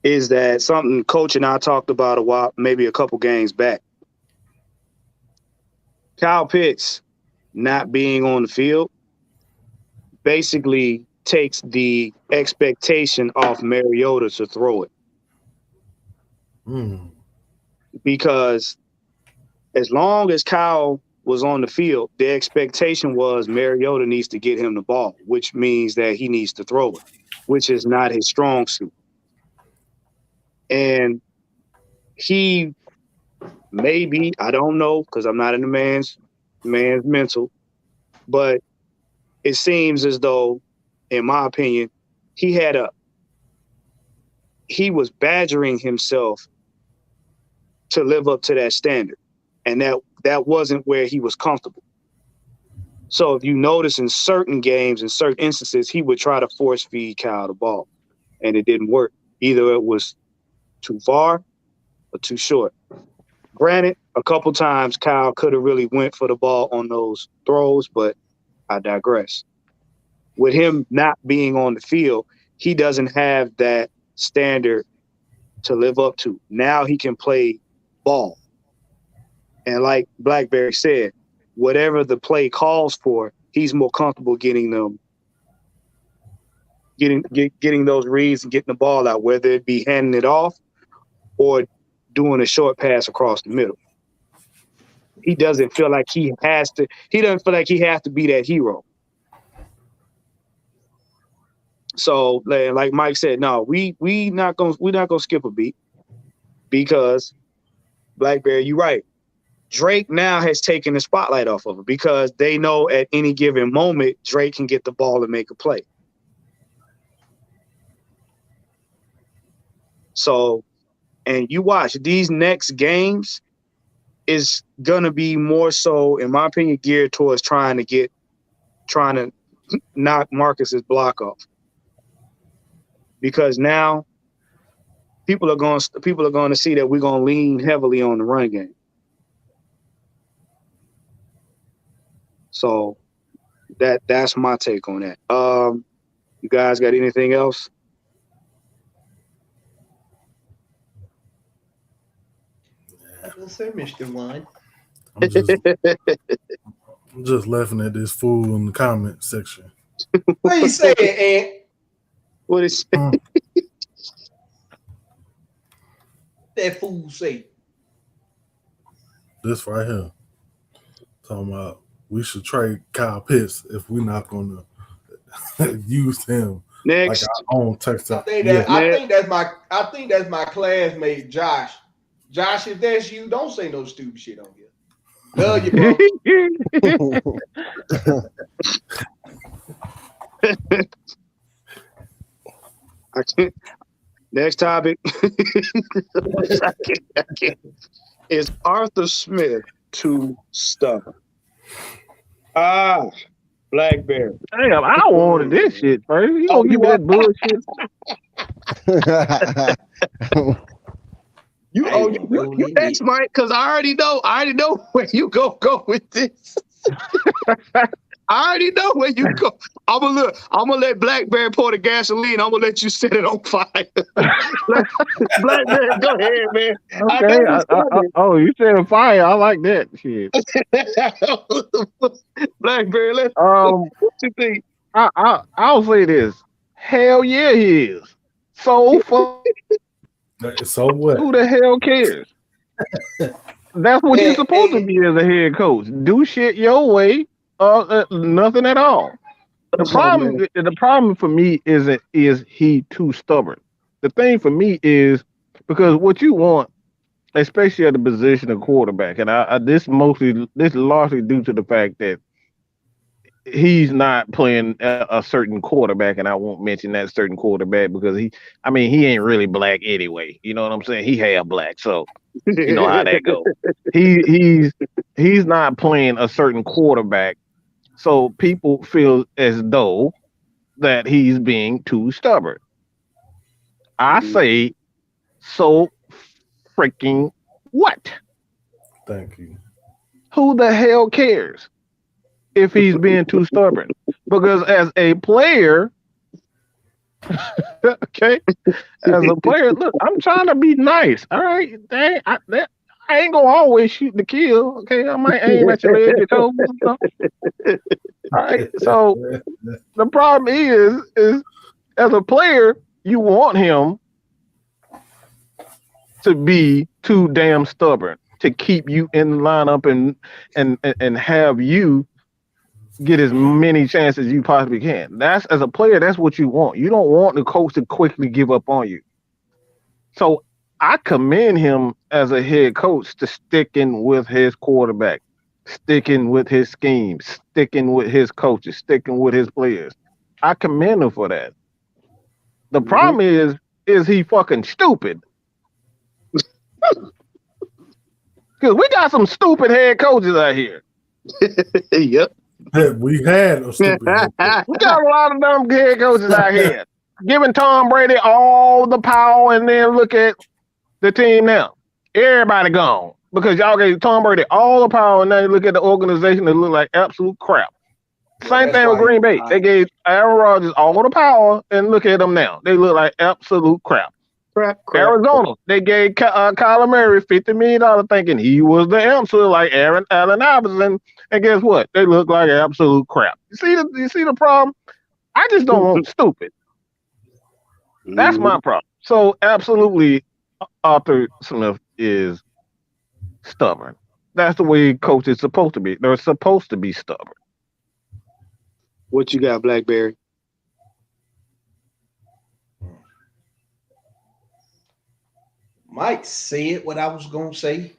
is that something Coach and I talked about maybe a couple games back. Kyle Pitts not being on the field basically takes the expectation off Mariota to throw it. Because as long as Kyle was on the field, the expectation was Mariota needs to get him the ball, which means that he needs to throw it, which is not his strong suit. And he maybe, I don't know, because I'm not in the man's mental, but it seems as though, in my opinion, he was badgering himself to live up to that standard. And that wasn't where he was comfortable. So if you notice in certain games, in certain instances, he would try to force feed Kyle the ball, and it didn't work. Either it was too far or too short. Granted, a couple times Kyle could have really went for the ball on those throws, but I digress. With him not being on the field, he doesn't have that standard to live up to. Now he can play ball. And like Blackberry said, whatever the play calls for, he's more comfortable getting them getting those reads and getting the ball out, whether it be handing it off or doing a short pass across the middle. He doesn't feel like he has to. He doesn't feel like he has to be that hero. So, like Mike said, no, we not gonna skip a beat because Blackberry, you're right. Drake now has taken the spotlight off of it because they know at any given moment Drake can get the ball and make a play. So, and you watch these next games is gonna be more so, in my opinion, geared towards trying to knock Marcus's block off. Because now people are going to see that we're going to lean heavily on the run game. So that's my take on that. You guys got anything else? Say, Mr. One. I'm just laughing at this fool in the comment section. What you saying, Ant? What is That fool say? This right here. Talking about we should trade Kyle Pitts if we're not going to use him next? Like our own text. I think that's my classmate Josh. Josh, if that's you, don't say no stupid shit on here. Love you, bro. I can't. Next topic. I can't. Is Arthur Smith too stubborn? Blackberry. Damn, I wanted this shit, first. You don't give me that bullshit. You next, Mike, because I already know where you go with this. I already know where you go. I'm gonna let Blackberry pour the gasoline. I'm gonna let you set it on fire. Blackberry, go ahead, man. Okay. You said fire. I like that shit. Blackberry, what you think? I'll say this. Hell yeah, he is. So what? Who the hell cares? That's what you're supposed to be as a head coach. Do shit your way. Nothing at all. The problem for me is he too stubborn. The thing for me is because what you want, especially at the position of quarterback, and this largely due to the fact that he's not playing a certain quarterback, and I won't mention that certain quarterback because he ain't really black anyway. You know what I'm saying? He half black, so you know how that goes. He's not playing a certain quarterback. So people feel as though that he's being too stubborn. I say, so freaking what? Thank you. Who the hell cares if he's being too stubborn? Because as a player, okay, as a player, look, I'm trying to be nice. All right, I ain't gonna always shoot the kill. Okay, I might aim at your leg, your toe. All right. So the problem is as a player, you want him to be too damn stubborn to keep you in the lineup and have you get as many chances as you possibly can. That's as a player, that's what you want. You don't want the coach to quickly give up on you. So I commend him as a head coach to sticking with his quarterback, sticking with his schemes, sticking with his coaches, sticking with his players. I commend him for that. The problem is he fucking stupid. Because we got some stupid head coaches out here. Yep. We had a stupid head coach. We got a lot of dumb head coaches out here. Giving Tom Brady all the power and then look at the team now. Everybody gone. Because y'all gave Tom Brady all the power and now you look at the organization that look like absolute crap. Same thing with Green Bay. They gave Aaron Rodgers all the power and look at them now. They look like absolute crap. Arizona, they gave Kyler Murray $50 million thinking he was the answer like Allen Iverson. And guess what? They look like absolute crap. You see the problem? I just don't want stupid. That's my problem. So absolutely, Arthur Smith is stubborn. That's the way coach is supposed to be. They're supposed to be stubborn. What you got, Blackberry? Mike said what I was gonna say,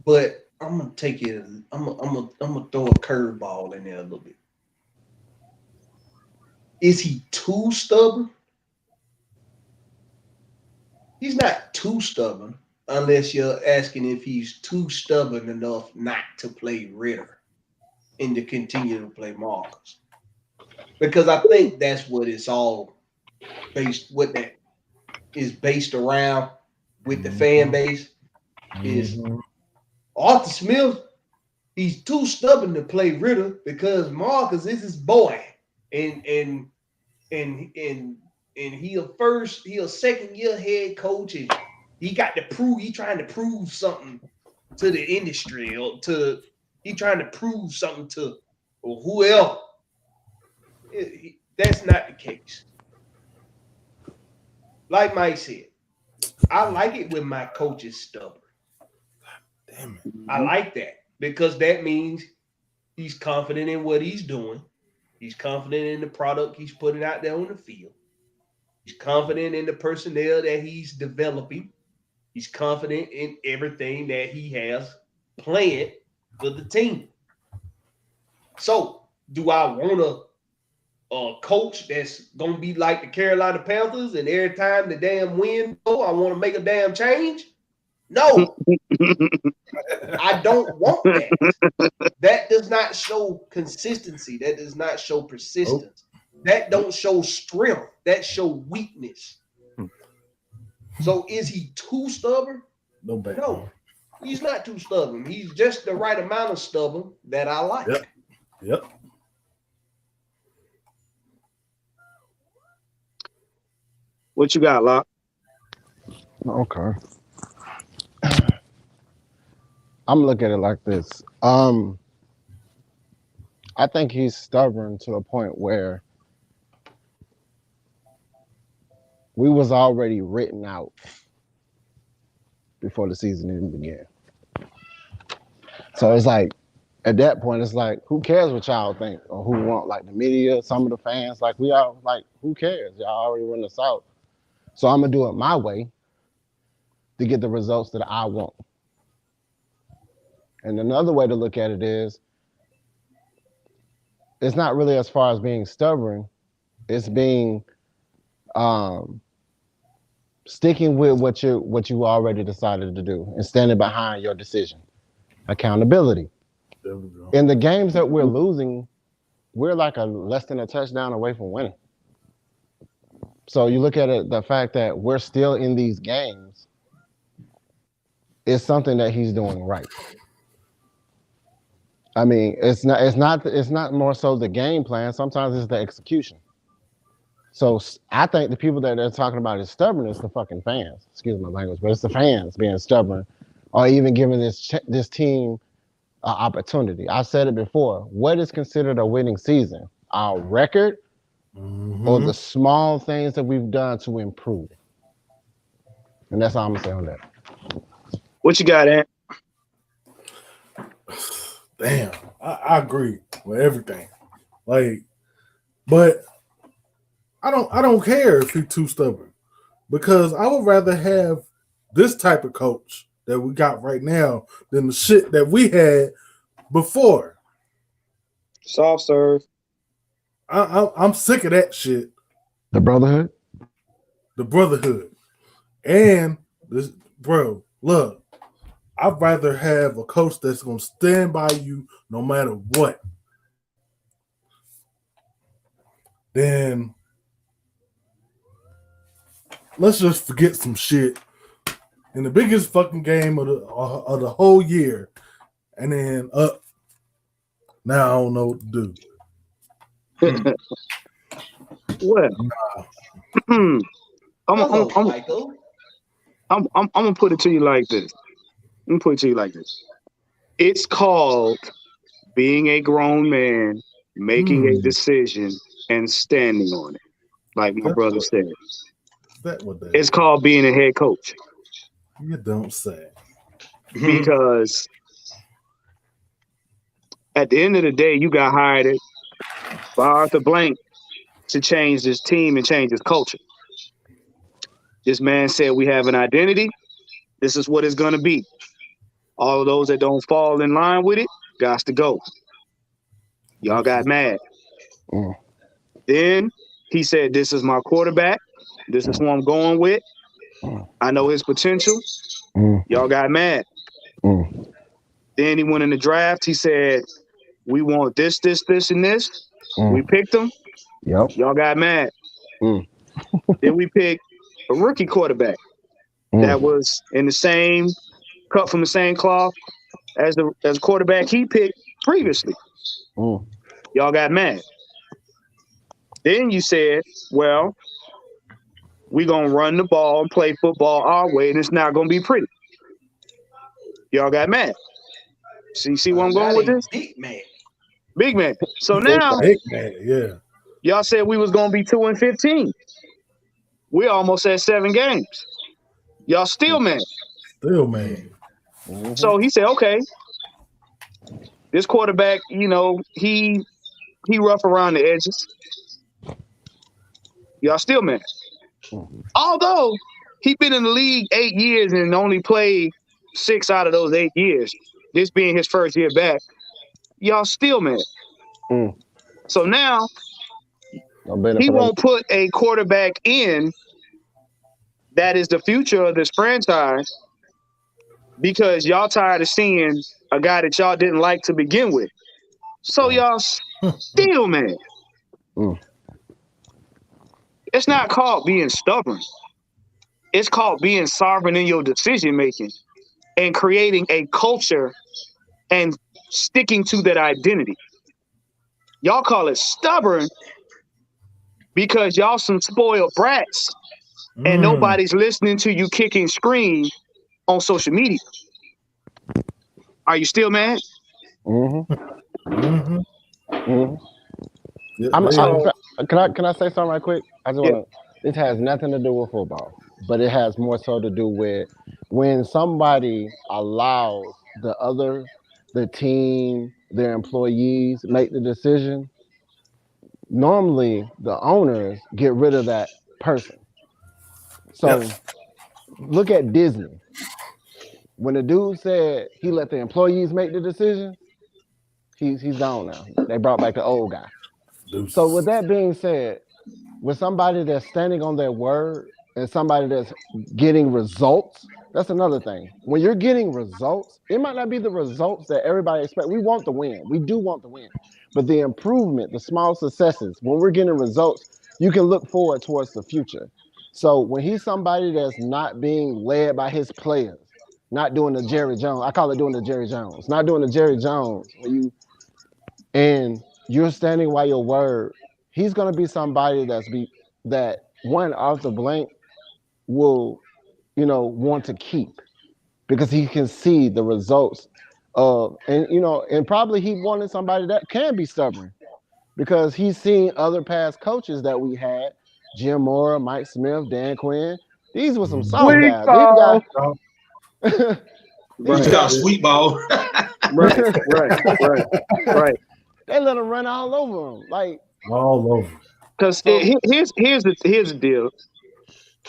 but I'm gonna take it. I'm gonna throw a curveball in there a little bit. Is he too stubborn? He's not too stubborn, unless you're asking if he's too stubborn enough not to play Ritter and to continue to play Marcus. Because I think that's what it's all based, what that is based around with the fan base is Arthur Smith. He's too stubborn to play Ritter because Marcus is his boy, and he a second year head coach, and he trying to prove something to the industry, or he trying to prove something to whoever. That's not the case. Like Mike said, I like it when my coach is stubborn. Damn it. I like that because that means he's confident in what he's doing. He's confident in the product he's putting out there on the field. He's confident in the personnel that he's developing. He's confident in everything that he has planned for the team. So, do I want a coach that's going to be like the Carolina Panthers and every time the damn wind blow, I want to make a damn change? No. I don't want that. That does not show consistency. That does not show persistence. That don't show strength. That show weakness. So is he too stubborn? No, he's not too stubborn. He's just the right amount of stubborn that I like. Yep. What you got, Locke? Okay. I'm looking at it like this. I think he's stubborn to a point where we was already written out before the season even began. So it's like, at that point, it's like, who cares what y'all think or who want, like the media, some of the fans, like we all like, who cares? Y'all already run us out. So I'm gonna do it my way to get the results that I want. And another way to look at it is, it's not really as far as being stubborn, it's being sticking with what you already decided to do and standing behind your decision. Accountability. There we go. In the games that we're losing, we're like a less than a touchdown away from winning. So you look at it, the fact that we're still in these games is something that he's doing right. I mean, it's not more so the game plan. Sometimes it's the execution. So I think the people that they're talking about is stubborn is the fucking fans. Excuse my language, but it's the fans being stubborn, or even giving this team an opportunity. I said it before. What is considered a winning season? Our record, or the small things that we've done to improve? And that's all I'm gonna say on that. What you got, Ant? Damn, I agree with everything. Like, but I don't care if he's too stubborn, because I would rather have this type of coach that we got right now than the shit that we had before. Soft serve. I'm sick of that shit. The brotherhood. And this, bro, look, I'd rather have a coach that's going to stand by you no matter what than let's just forget some shit in the biggest fucking game of the whole year, and then now I don't know what to do. What? I'm gonna put it to you like this. It's called being a grown man, making a decision and standing on it. Like my brother said, That what that it's called being a head coach. You don't say. Because at the end of the day, you got hired by Arthur Blank to change this team and change this culture. This man said we have an identity. This is what it's going to be. All of those that don't fall in line with it, got to go. Y'all got mad. Then he said, this is my quarterback. This is who I'm going with. I know his potential. Y'all got mad. Then he went in the draft. He said, we want this, this, this, and this. We picked them. Yep. Y'all got mad. Then we picked a rookie quarterback that was in the same, cut from the same cloth as the quarterback he picked previously. Y'all got mad. Then you said, well, we're going to run the ball and play football our way, and it's not going to be pretty. Y'all got mad. So you see where I'm going with this? Big man. Big man. So now, Big man, yeah. Y'all said we was going to be 2-15. We're almost at 7 games. Y'all still mad. Still mad. So he said, okay, this quarterback, you know, he rough around the edges. Y'all still mad. Although he been in the league 8 years and only played 6 out of those 8 years, this being his first year back, y'all still mad. So now he won't put a quarterback in that is the future of this franchise because y'all tired of seeing a guy that y'all didn't like to begin with. So y'all still mad. It's not called being stubborn. It's called being sovereign in your decision making and creating a culture and sticking to that identity. Y'all call it stubborn because y'all some spoiled brats and nobody's listening to you kick and scream on social media. Are you still mad? Can I say something right quick? I just want to. This has nothing to do with football, but it has more so to do with when somebody allows the team, their employees make the decision. Normally, the owners get rid of that person. So, look at Disney. When the dude said he let the employees make the decision, he's gone now. They brought back the old guy. So with that being said, with somebody that's standing on their word and somebody that's getting results, that's another thing. When you're getting results, it might not be the results that everybody expects. We want to win. We do want to win. But the improvement, the small successes, when we're getting results, you can look forward towards the future. So when he's somebody that's not being led by his players, not doing the Jerry Jones, I call it doing the Jerry Jones, not doing the Jerry Jones, and you're standing by your word, he's going to be somebody that one Arthur Blank will, want to keep because he can see the results of, and probably he wanted somebody that can be stubborn because he's seen other past coaches that we had, Jim Mora, Mike Smith, Dan Quinn. These were some soft guys. He's got a sweet ball. Right. They let him run all over him, like all over. Because here's the deal: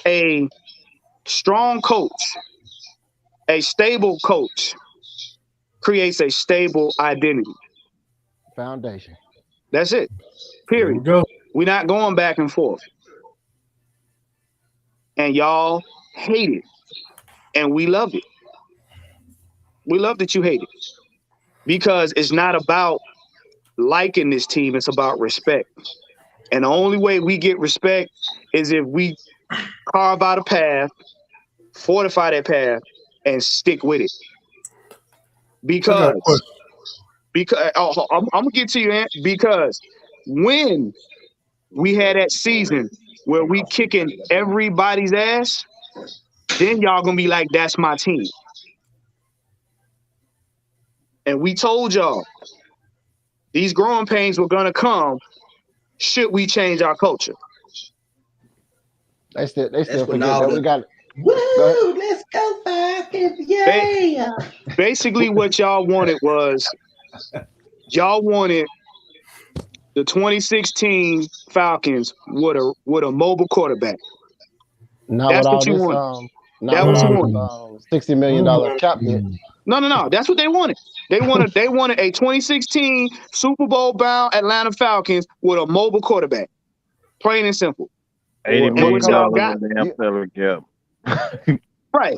a strong coach, a stable coach, creates a stable identity. Foundation. That's it. Period. We're not going back and forth. And y'all hate it, and we love it. We love that you hate it because it's not about liking this team, it's about respect. And the only way we get respect is if we carve out a path, fortify that path, and stick with it. Because I'm gonna get to you, Ant, because when we had that season where we kicking everybody's ass, then y'all gonna be like, that's my team. And we told y'all these growing pains were gonna come should we change our culture? They still when forget all that the- we got it. Woo! Let's go Falcons! Yeah. Basically, what y'all wanted was y'all wanted the 2016 Falcons with a mobile quarterback. Not That's with all what you this wanted. not That with was all you this $60 million cap hit. No. That's what they wanted. They wanted a 2016 Super Bowl bound Atlanta Falcons with a mobile quarterback. Plain and simple. $80 And what million y'all got? in damn salary cap. Right.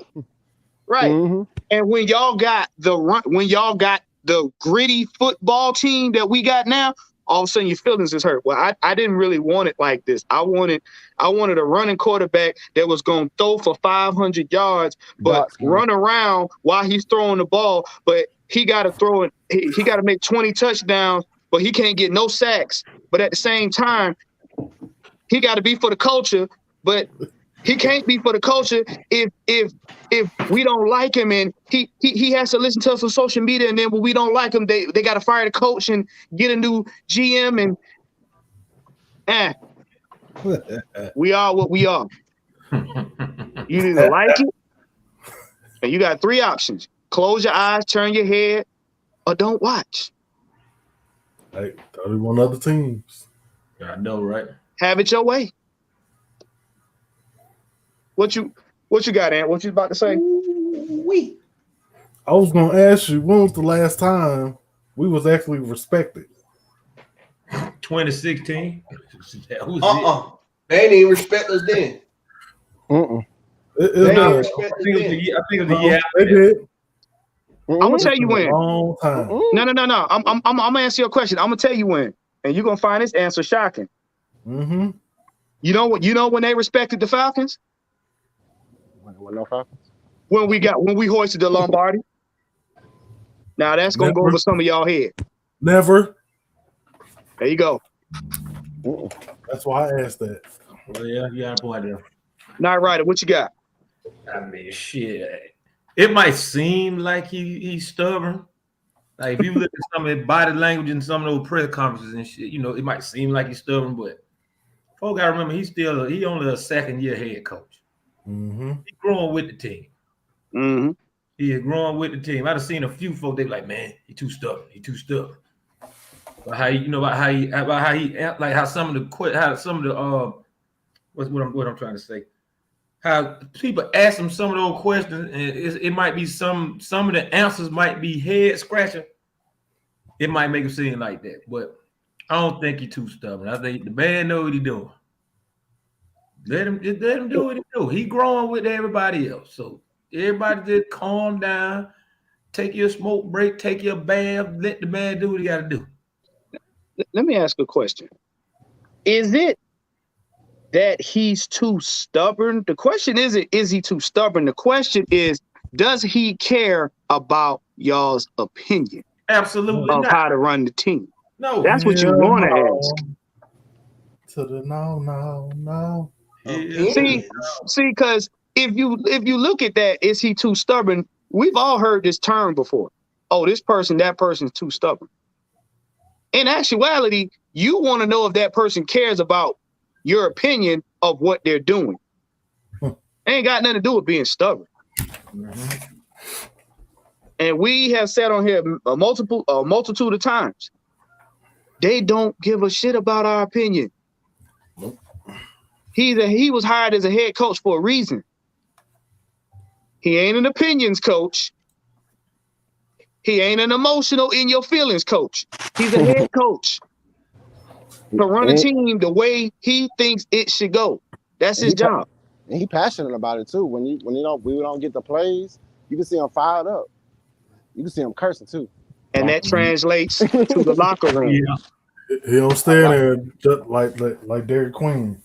Mm-hmm. And when y'all got the gritty football team that we got now, all of a sudden your feelings is hurt. Well, I didn't really want it like this. I wanted a running quarterback that was going to throw for 500 yards, but run around while he's throwing the ball. But he got to throw it. He got to make 20 touchdowns, but he can't get no sacks. But at the same time, he got to be for the culture, but he can't be for the culture if we don't like him, and he has to listen to us on social media, and then when we don't like him, they got to fire the coach and get a new GM, and we are what we are. You either like it, and you got 3 options: close your eyes, turn your head, or don't watch. Like 31 other teams. I know, right? Have it your way. What you got, Ant? What you about to say? I was gonna ask you, when was the last time we was actually respected? 2016. That was They ain't even respect us then. Mm-mm. It They ain't was respect us I think then. it was the year. they did. I'm gonna tell you A when. long time. No. I'm gonna answer your question. I'm gonna tell you when, and you're gonna find this answer shocking. Mm-hmm. You know what? You know when they respected the Falcons? No Falcons? When we hoisted the Lombardi. Now that's gonna go over some of y'all head. Never. There you go. That's why I asked that. Well, yeah, you got a point there. Not right. What you got? I mean, shit. It might seem like he's stubborn. Like if you look at some of his body language and some of those press conferences and shit, you know, it might seem like he's stubborn, but folks gotta remember he only a 2nd-year head coach. Mm-hmm. He's growing with the team. Mm-hmm. He is growing with the team. I've seen a few folks. They be like, man, he too stubborn. He too stubborn. But how some of the what I'm trying to say. How people ask him some of those questions, and it might be some of the answers might be head scratching. It might make him seem like that, but I don't think he's too stubborn. I think the man know what he's doing. Let him do what he do. He growing with everybody else. So everybody just calm down, take your smoke break, take your bath, let the man do what he got to do. Let me ask a question. Is it that he's too stubborn? The question isn't, is he too stubborn? The question is, does he care about y'all's opinion? Absolutely of not. how to run the team? No. That's what you want to ask. To the no. See, because if you look at that, is he too stubborn? We've all heard this term before. Oh, that person's too stubborn. In actuality, you want to know if that person cares about your opinion of what they're doing. Ain't got nothing to do with being stubborn. Mm-hmm. And we have said on here a multitude of times, they don't give a shit about our opinion. Nope. He was hired as a head coach for a reason. He ain't an opinions coach. He ain't an emotional in your feelings coach. He's a head coach to run a team the way he thinks it should go. That's his job. And he's passionate about it too. When we don't get the plays, you can see him fired up. You can see him cursing too. And that translates to the locker room. Yeah. He don't stand there just like Dairy Queen.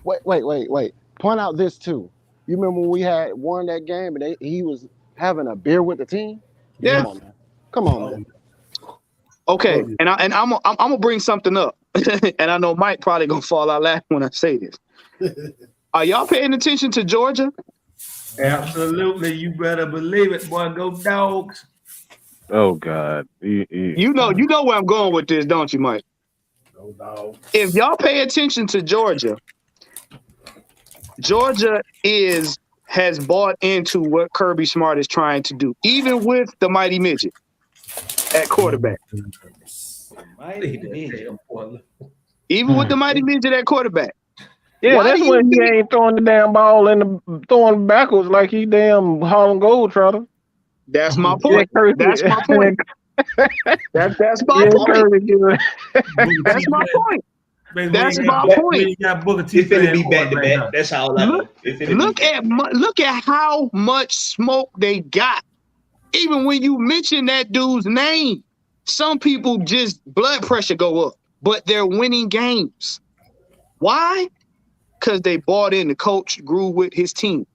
Wait. Point out this too. You remember when we had won that game and he was having a beer with the team? Yeah. Come on, man. Okay, and I'm gonna bring something up, and I know Mike probably gonna fall out laughing when I say this. Are y'all paying attention to Georgia? Absolutely, you better believe it, boy. Go Dogs! Oh God, You know where I'm going with this, don't you, Mike? No doubt. If y'all pay attention to Georgia, Georgia has bought into what Kirby Smart is trying to do, even with the mighty midget at quarterback. Mighty midget. Even with the mighty midget at quarterback. Yeah, Why that's do you when he think- ain't throwing the damn ball and throwing backwards like he damn Harlem Globetrotter. That's my point. That's my point. That's my point. That's my point. That's my point. It's finna be back to back. That's all I know. Look at how much smoke they got. Even when you mention that dude's name, some people just blood pressure go up, but they're winning games. Why? Because they bought in. The coach grew with his team.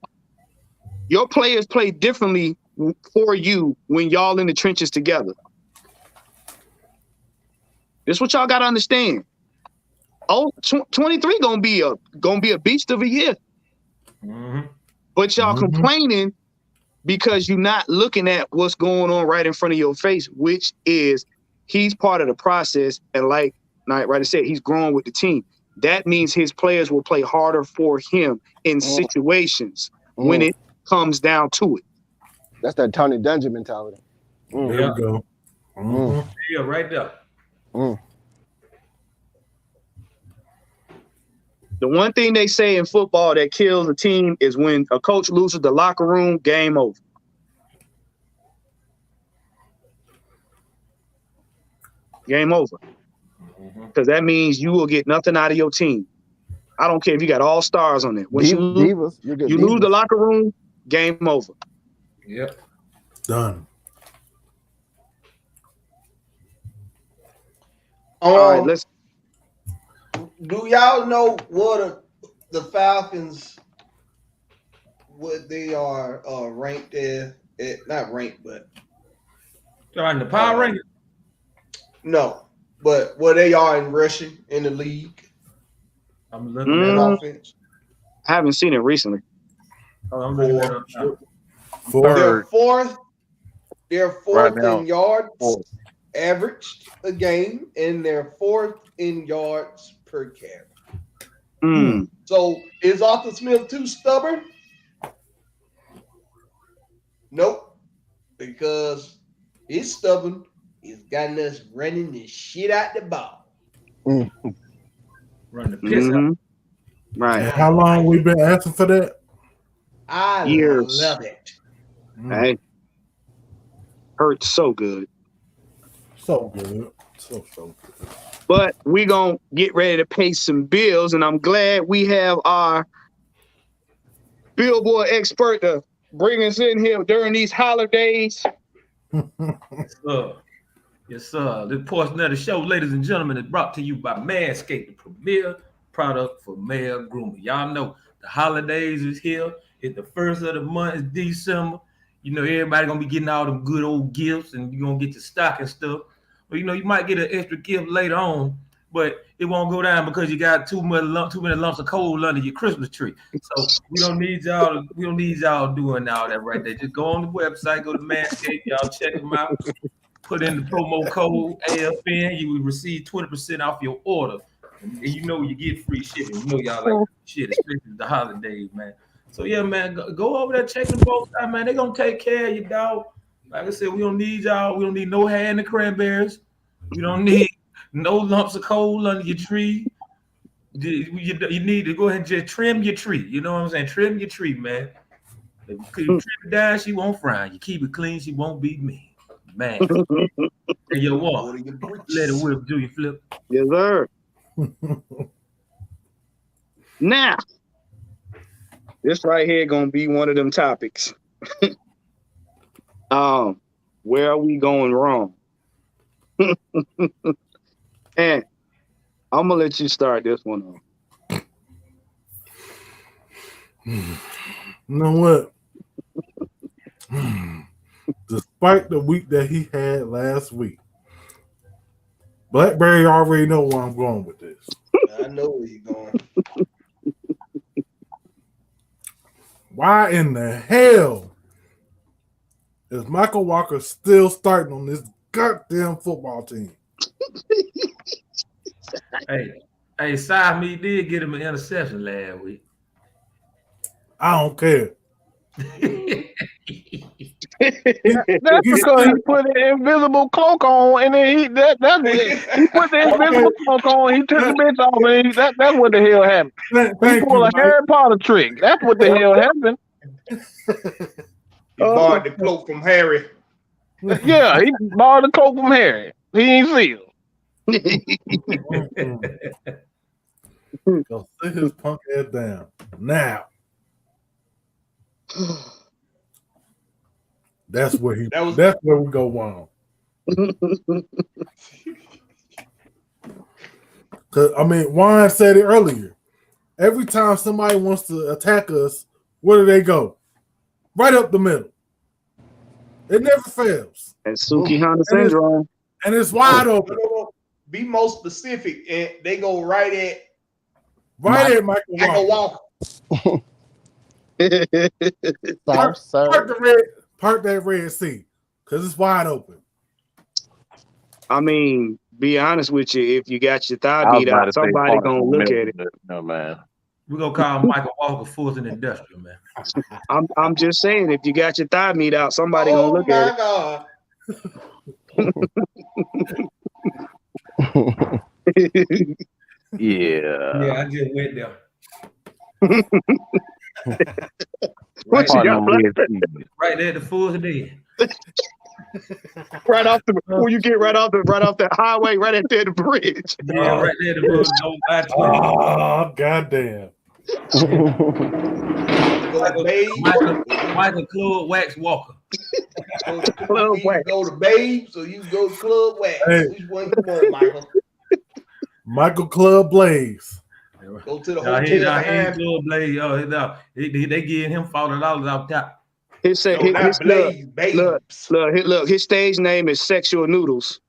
Your players play differently for you when y'all in the trenches together. This is what y'all got to understand. 23 gonna be a beast of a year. Mm-hmm. But y'all complaining because you're not looking at what's going on right in front of your face, which is he's part of the process. And like Knight Rider said, he's growing with the team. That means his players will play harder for him in situations when it comes down to it. That's that Tony Dungy mentality. There we go. Yeah, right there. The one thing they say in football that kills a team is when a coach loses the locker room, game over. Game over. Because that means you will get nothing out of your team. I don't care if you got all stars on there. Once you lose the locker room, game over. Yep. Done. All right, let's. Do y'all know what the Falcons, what they are ranked at? Not ranked, but in the power ranking. No, but where they are in rushing in the league. I'm looking at offense. I haven't seen it recently. Oh, I'm looking at it. They're fourth. They're fourth right in yards averaged a game, and they're fourth in yards per carry. So is Arthur Smith too stubborn? Nope, because he's stubborn. He's gotten us running the shit out the ball. Run the piss out. Right. And how long we been asking for that? I Years. love it. Hey, hurts so good. So good. So good. But we going to get ready to pay some bills, and I'm glad we have our Billboard expert to bring us in here during these holidays. Yes, sir. This portion of the show, ladies and gentlemen, is brought to you by Manscaped, the premier product for male grooming. Y'all know the holidays is here. It's the first of the month. It's December. You know, everybody going to be getting all them good old gifts, and you're going to get your stocking stuff. But, you know, you might get an extra gift later on, but it won't go down because you got too many lumps of coal under your Christmas tree. So we don't need y'all doing all that right there. Just go on the website, go to Manscaped, y'all check them out. Put in the promo code AFN, you will receive 20% off your order. And you know you get free shipping. You know y'all like shit, especially the holidays, man. So yeah, man, go over there, check them both out, man. They're gonna take care of you, dog. Like I said, we don't need y'all. We don't need no hair in the cranberries. We don't need no lumps of coal under your tree. You need to go ahead and just trim your tree. You know what I'm saying? Trim your tree, man. If you trim it down, she won't frown. You keep it clean, she won't be mean. Man. Hey, yo, what? Let it whip, do you flip? Yes, sir. Now, this right here gonna be one of them topics. Where are we going wrong? And I'm gonna let you start this one off. You know what? Despite the week that he had last week, Blackberry already know where I'm going with this. I know where you're going. Why in the hell is Michael Walker still starting on this goddamn football team? Hey, Simon, he did get him an interception last week. I don't care. That's because he put an invisible cloak on, and then he put the invisible cloak on. He took the bitch off, and that's what the hell happened. He pulled a Harry Potter trick. That's what the hell happened. He borrowed the cloak from Harry. Yeah, he borrowed the cloak from Harry. He ain't sealed. Go sit his punk ass down now. That's where that's where we go wrong. Cause I mean, Juan said it earlier. Every time somebody wants to attack us, where do they go? Right up the middle. It never fails. And Suki Honda syndrome. And it's wide open. Be more specific, and they go right at Michael Walker. Park that red sea, because it's wide open. I mean, be honest with you, if you got your thigh beat out, somebody gonna look at it. No, man. We're gonna call Michael Walker Fourth and Industrial, man. I'm just saying, if you got your thigh meat out, somebody gonna look at it. Yeah, I just went there. What you got, right there, the Fourth and Day. Right off the when you get right off that highway, right at there the bridge. Yeah, right there, the bridge. Oh, goddamn. Michael Club Wax Walker. Club Wax. Go to Babes, so you go to Club Wax. Hey. Which one you want, Michael? Michael Club Blaze. Go to the hotel. Club Blaze. They giving him $40 off top. His stage name is Sexual Noodles.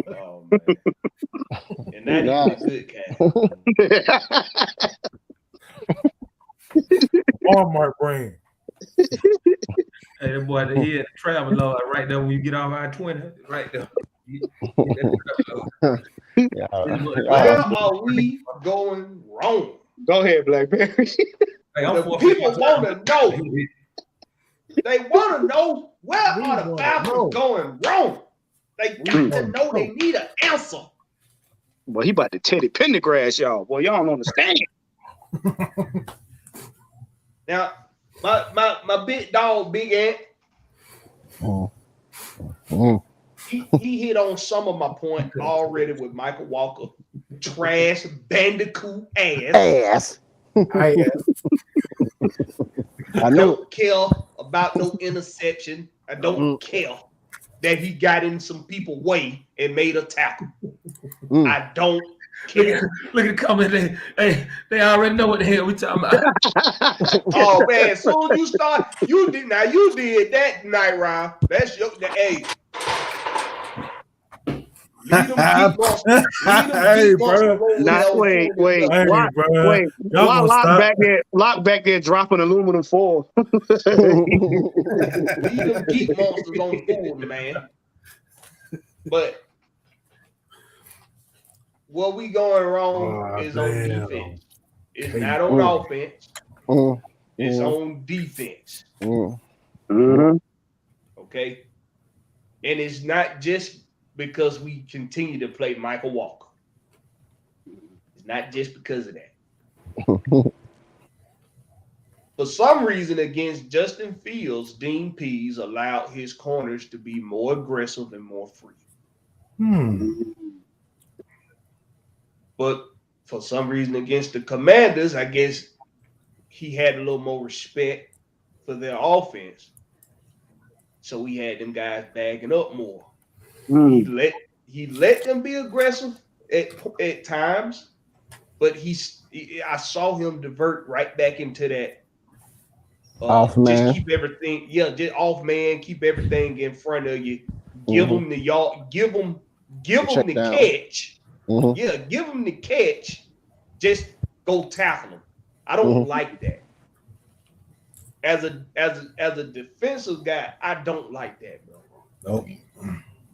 Oh man. And that is a good cat. Walmart brand. Hey, that boy, he had a travel log right there when you get off I-20, right there. Where are we going wrong? Go ahead, Blackberry. The people want to know. They want to know where are the Falcons going wrong. They got to know. They need an answer. Well, he about to Teddy Pendergrass, y'all. Well, y'all don't understand. Now, my big dog, Big Ant. He hit on some of my point already with Michael Walker. Trash bandicoot ass. I don't care about no interception. I don't care that he got in some people's way and made a tackle. I don't care. Look at the comment. They already know what the hell we talking about. Oh man, as soon as you start, you did that night, Ryan. That's your hey. Hey, bro. Wait. Why lock back there dropping aluminum foil? Leave them geek monsters on food, man. But what we going wrong is on defense. It's not on offense. It's on defense. Okay? And it's not just because we continue to play Michael Walker. It's not just because of that. For some reason, against Justin Fields, Dean Pease allowed his corners to be more aggressive and more free. But for some reason, against the Commanders, I guess he had a little more respect for their offense. So he had them guys bagging up more. He let them be aggressive at times, but I saw him divert right back into that off man. Just keep everything, just off man, keep everything in front of you. Give them the yard, give them the catch. Yeah, give them the catch. Just go tackle them. I don't like that. As a defensive guy, I don't like that, bro. Nope.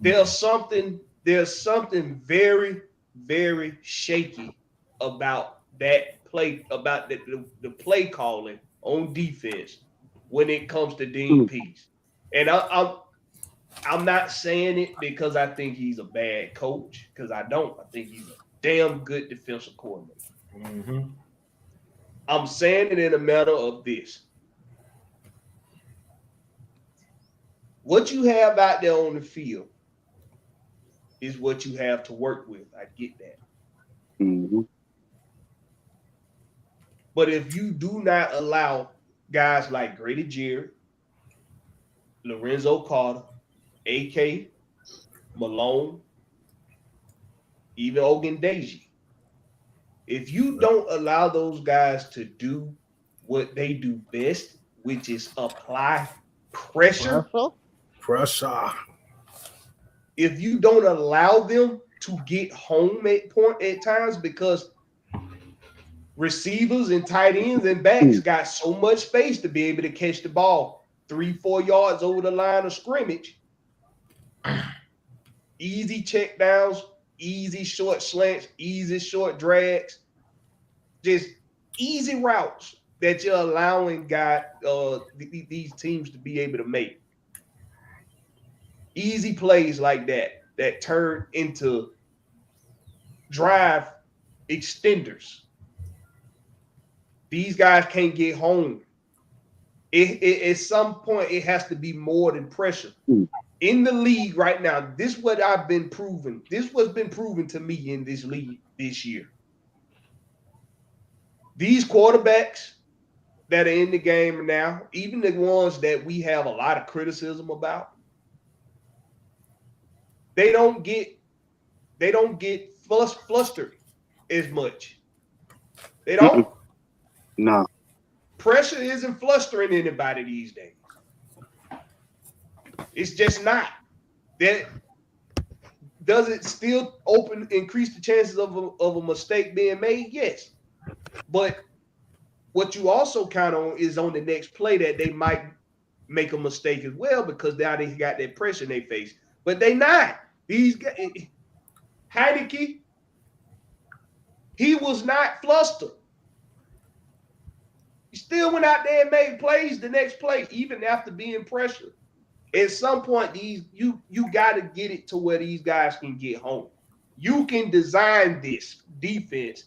There's something there's something very, very shaky about that play, about the play calling on defense when it comes to Dean Pease. And I'm not saying it because I think he's a bad coach, because I don't. I think he's a damn good defensive coordinator. Mm-hmm. I'm saying it in a matter of this. What you have out there on the field is what you have to work with. I get that. Mm-hmm. But if you do not allow guys like Grady Jarrett, Lorenzo Carter, AK, Malone, even Ogundeji, if you don't allow those guys to do what they do best, which is apply pressure, if you don't allow them to get home at times, because receivers and tight ends and backs got so much space to be able to catch the ball 3-4 yards over the line of scrimmage. Easy check downs, easy short slants, easy short drags, just easy routes that you're allowing these teams to be able to make. Easy plays like that turn into drive extenders. These guys can't get home. At some point, it has to be more than pressure. In the league right now, this is what I've been proven. This what's been proven to me in this league this year. These quarterbacks that are in the game now, even the ones that we have a lot of criticism about, they don't get flustered as much. They don't. No. Pressure isn't flustering anybody these days. It's just not. That does it still increase the chances of a mistake being made? Yes. But what you also count on is on the next play that they might make a mistake as well, because now they got that pressure in their face. But they not. These guys, Heineke, he was not flustered. He still went out there and made plays the next play, even after being pressured. At some point, you got to get it to where these guys can get home. You can design this defense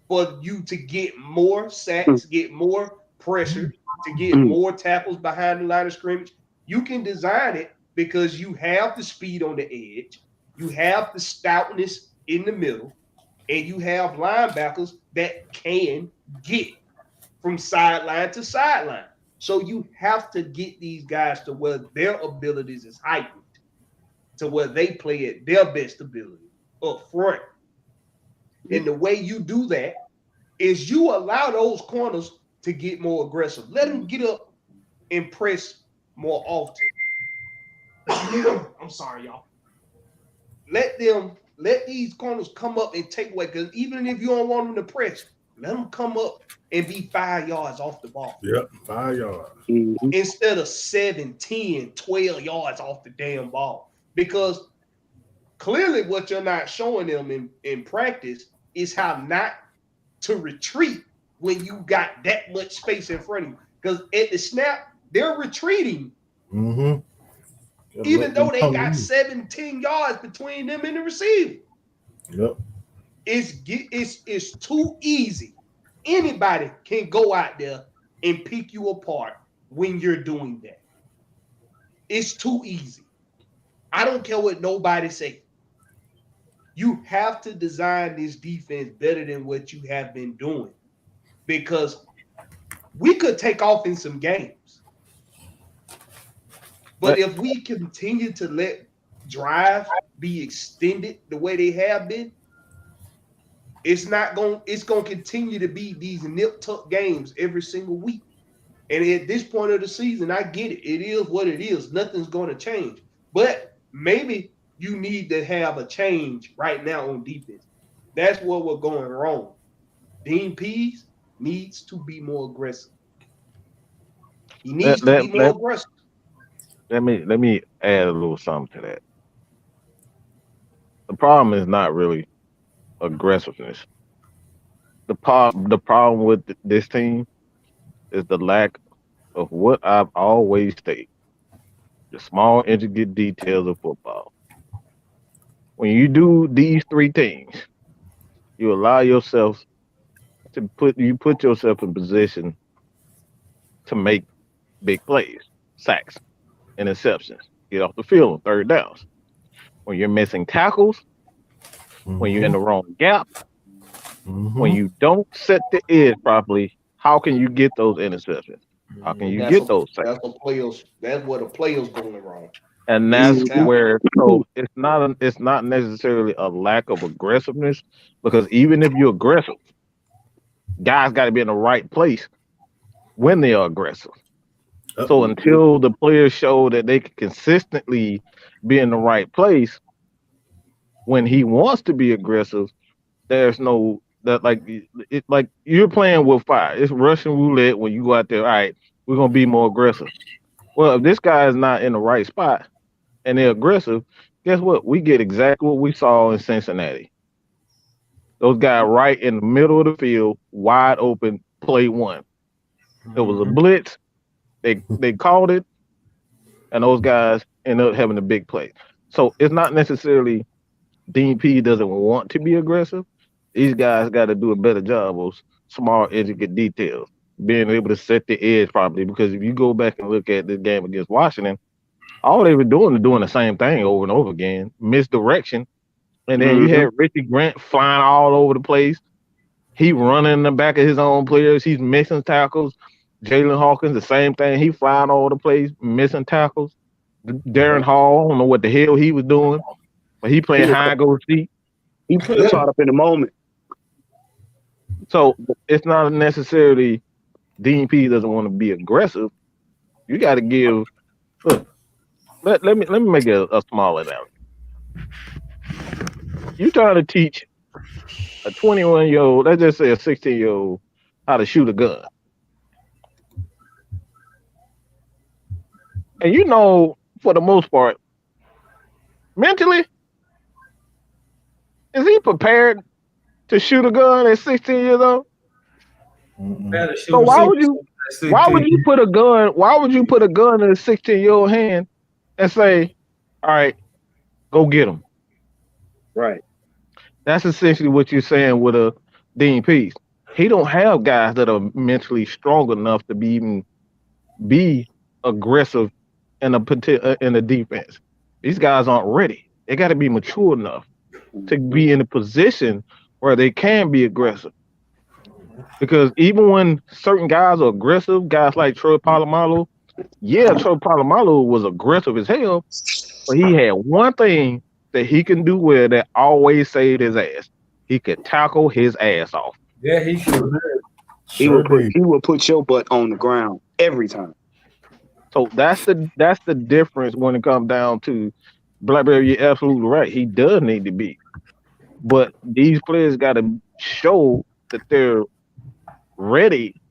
for you to get more sacks, get more pressure, to get more tackles behind the line of scrimmage. You can design it because you have the speed on the edge, you have the stoutness in the middle, and you have linebackers that can get from sideline to sideline. So you have to get these guys to where their abilities is heightened, to where they play at their best ability up front. And the way you do that is you allow those corners to get more aggressive. Let them get up and press more often. I'm sorry, y'all. Let these corners come up and take away, because even if you don't want them to press, let them come up and be 5 yards off the ball. Yep, 5 yards. Instead of 7, 10, 12 yards off the damn ball. Because clearly what you're not showing them in practice is how not to retreat when you got that much space in front of you. Because at the snap, they're retreating. Even though they got 17 yards between them and the receiver. Yep. It's too easy. Anybody can go out there and pick you apart when you're doing that. It's too easy. I don't care what nobody say. You have to design this defense better than what you have been doing, because we could take off in some games. But if we continue to let drive be extended the way they have been, it's going to continue to be these nip-tuck games every single week. And at this point of the season, I get it. It is what it is. Nothing's going to change. But maybe you need to have a change right now on defense. That's where we're going wrong. Dean Pease needs to be more aggressive. He needs to be more aggressive. Let me add a little something to that. The problem is not really aggressiveness. The problem with this team is the lack of what I've always stated: the small, intricate details of football. When you do these three things, you allow yourself you put yourself in position to make big plays, sacks, interceptions, get off the field on third downs. When you're missing tackles, when you're in the wrong gap, when you don't set the edge properly, how can you get those interceptions? How can you get those sacks? That's what players. That's where the players going wrong. And Missing that's tackles. where so it's not necessarily a lack of aggressiveness, because even if you're aggressive, guys got to be in the right place when they are aggressive. So until the players show that they can consistently be in the right place when he wants to be aggressive, there's no that like you're playing with fire. It's Russian roulette when you go out there. All right, we're gonna be more aggressive. Well, if this guy is not in the right spot and they're aggressive, guess what? We get exactly what we saw in Cincinnati. Those guys right in the middle of the field, wide open, play one. It was a blitz. They called it, and those guys ended up having a big play. So it's not necessarily Dean P doesn't want to be aggressive. These guys got to do a better job of small, intricate details, being able to set the edge properly. Because if you go back and look at this game against Washington, all they were doing is doing the same thing over and over again, misdirection. And then you had Richie Grant flying all over the place. He running in the back of his own players. He's missing tackles. Jalen Hawkins, the same thing. He flying all over the place, missing tackles. Darren Hall, I don't know what the hell he was doing, but he playing high and go seat. He put caught up in the moment. So it's not necessarily Dean P doesn't want to be aggressive. You got to give. Look, let me make a small analogy. You trying to teach a 21-year-old, let's just say a 16-year-old, how to shoot a gun. And you know, for the most part, mentally, is he prepared to shoot a gun at 16 years old? So why would you put a gun in a 16-year-old hand and say, all right, go get him? Right. That's essentially what you're saying with a Dean Pease. He don't have guys that are mentally strong enough to be aggressive in a defense. These guys aren't ready. They got to be mature enough to be in a position where they can be aggressive. Because even when certain guys are aggressive, guys like Troy Polamalu, Troy Polamalu was aggressive as hell, but he had one thing that he can do well that always saved his ass. He could tackle his ass off. Yeah, he should. He would put your butt on the ground every time. So that's the difference when it comes down to Blackberry. You're absolutely right. He does need to be, but these players got to show that they're ready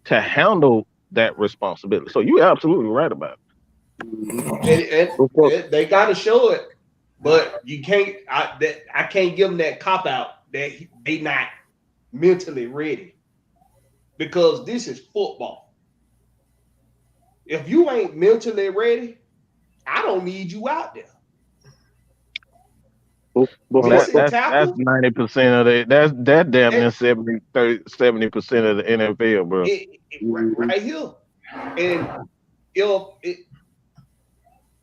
to handle that responsibility. So you're absolutely right about it. And they got to show it, but you can't. I can't give them that cop out that they not mentally ready, because this is football. If you ain't mentally ready, I don't need you out there. that's 90% of the that damn near 70% of the NFL, bro. Right here. And